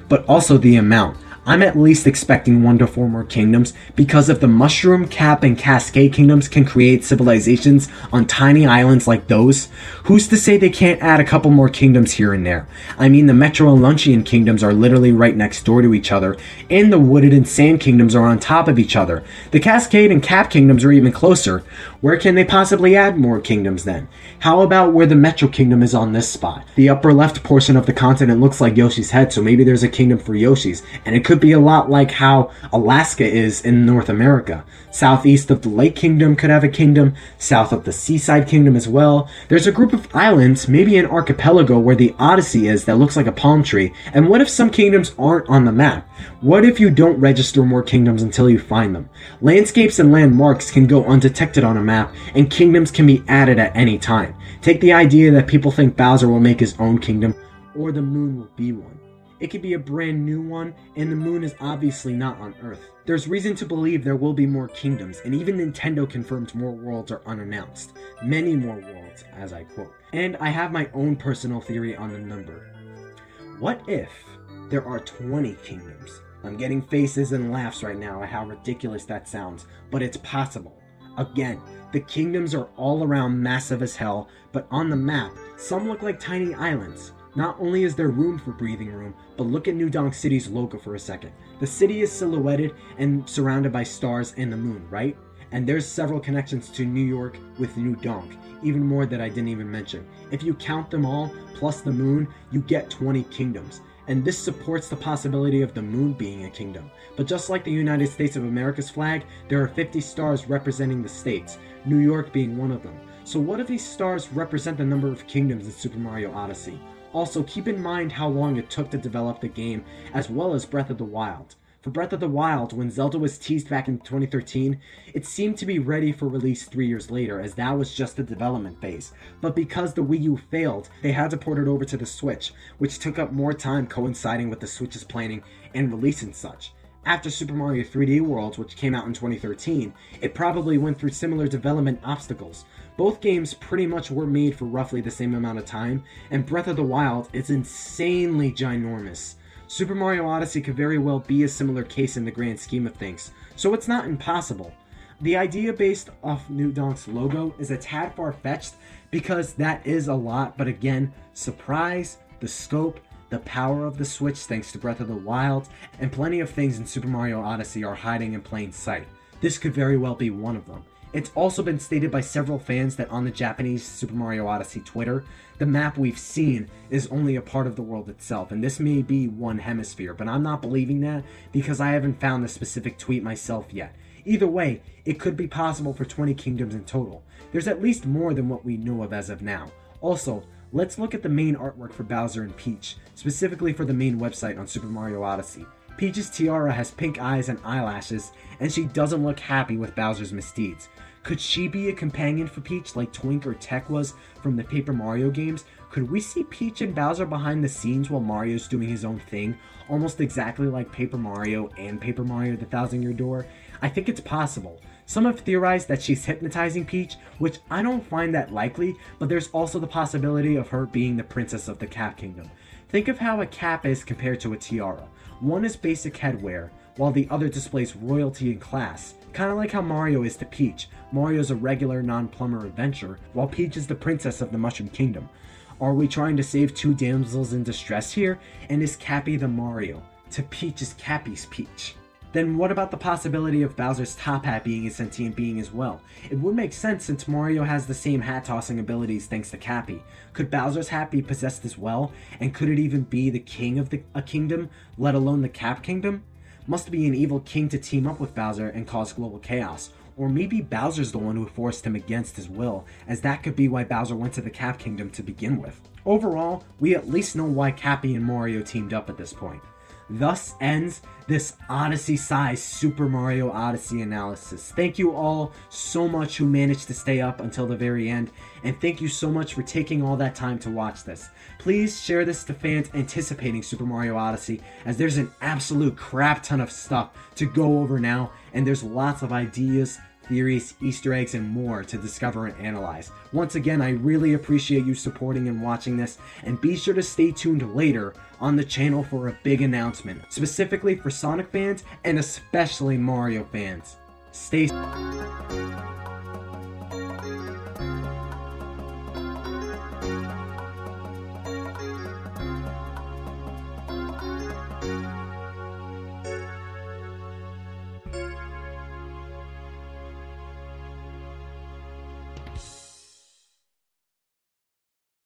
but also the amount. I'm at least expecting 1 to 4 more kingdoms, because if the Mushroom, Cap, and Cascade Kingdoms can create civilizations on tiny islands like those, who's to say they can't add a couple more kingdoms here and there? I mean, the Metro and Luncheon Kingdoms are literally right next door to each other, and the Wooded and Sand Kingdoms are on top of each other. The Cascade and Cap Kingdoms are even closer. Where can they possibly add more kingdoms then? How about where the Metro Kingdom is on this spot? The upper left portion of the continent looks like Yoshi's head, so maybe there's a kingdom for Yoshi's, and it could could be a lot like how Alaska is in North America. Southeast of the Lake Kingdom could have a kingdom, south of the Seaside Kingdom as well. There's a group of islands, maybe an archipelago where the Odyssey is that looks like a palm tree. And what if some kingdoms aren't on the map? What if you don't register more kingdoms until you find them? Landscapes and landmarks can go undetected on a map, and kingdoms can be added at any time. Take the idea that people think Bowser will make his own kingdom, or the moon will be one. It could be a brand new one, and the moon is obviously not on Earth. There's reason to believe there will be more kingdoms, and even Nintendo confirmed more worlds are unannounced. Many more worlds, as I quote. And I have my own personal theory on the number. What if there are 20 kingdoms? I'm getting faces and laughs right now at how ridiculous that sounds, but it's possible. Again, the kingdoms are all around massive as hell, but on the map, some look like tiny islands. Not only is there room for breathing room, but look at New Donk City's logo for a second. The city is silhouetted and surrounded by stars and the moon, right? And there's several connections to New York with New Donk, even more that I didn't even mention. If you count them all, plus the moon, you get 20 kingdoms. And this supports the possibility of the moon being a kingdom. But just like the United States of America's flag, there are 50 stars representing the states, New York being one of them. So what if these stars represent the number of kingdoms in Super Mario Odyssey? Also, keep in mind how long it took to develop the game, as well as Breath of the Wild. For Breath of the Wild, when Zelda was teased back in 2013, it seemed to be ready for release 3 years later, as that was just the development phase. But because the Wii U failed, they had to port it over to the Switch, which took up more time coinciding with the Switch's planning and release and such. After Super Mario 3D World, which came out in 2013, it probably went through similar development obstacles. Both games pretty much were made for roughly the same amount of time, and Breath of the Wild is insanely ginormous. Super Mario Odyssey could very well be a similar case in the grand scheme of things, so it's not impossible. The idea based off New Donk's logo is a tad far-fetched, because that is a lot, but again, surprise, the scope, the power of the Switch thanks to Breath of the Wild, and plenty of things in Super Mario Odyssey are hiding in plain sight. This could very well be one of them. It's also been stated by several fans that on the Japanese Super Mario Odyssey Twitter, the map we've seen is only a part of the world itself, and this may be one hemisphere, but I'm not believing that because I haven't found the specific tweet myself yet. Either way, it could be possible for 20 kingdoms in total. There's at least more than what we know of as of now. Also, let's look at the main artwork for Bowser and Peach, specifically for the main website on Super Mario Odyssey. Peach's tiara has pink eyes and eyelashes, and she doesn't look happy with Bowser's misdeeds. Could she be a companion for Peach like Twink or Tech was from the Paper Mario games? Could we see Peach and Bowser behind the scenes while Mario's doing his own thing, almost exactly like Paper Mario and Paper Mario the Thousand Year Door? I think it's possible. Some have theorized that she's hypnotizing Peach, which I don't find that likely, but there's also the possibility of her being the princess of the Cap Kingdom. Think of how a cap is compared to a tiara. One is basic headwear, while the other displays royalty and class. Kinda like how Mario is to Peach. Mario's a regular non-plumber adventurer, while Peach is the princess of the Mushroom Kingdom. Are we trying to save two damsels in distress here? And is Cappy the Mario? To Peach is Cappy's Peach. Then what about the possibility of Bowser's top hat being a sentient being as well? It would make sense since Mario has the same hat-tossing abilities thanks to Cappy. Could Bowser's hat be possessed as well? And could it even be the king of a kingdom, let alone the Cap Kingdom? Must be an evil king to team up with Bowser and cause global chaos. Or maybe Bowser's the one who forced him against his will, as that could be why Bowser went to the Cap Kingdom to begin with. Overall, we at least know why Cappy and Mario teamed up at this point. Thus ends this Odyssey-sized Super Mario Odyssey analysis. Thank you all so much who managed to stay up until the very end, and thank you so much for taking all that time to watch this. Please share this to fans anticipating Super Mario Odyssey, as there's an absolute crap ton of stuff to go over now, and there's lots of ideas, theories, Easter eggs, and more to discover and analyze. Once again, I really appreciate you supporting and watching this, and be sure to stay tuned later on the channel for a big announcement, specifically for Sonic fans and especially Mario fans. Stay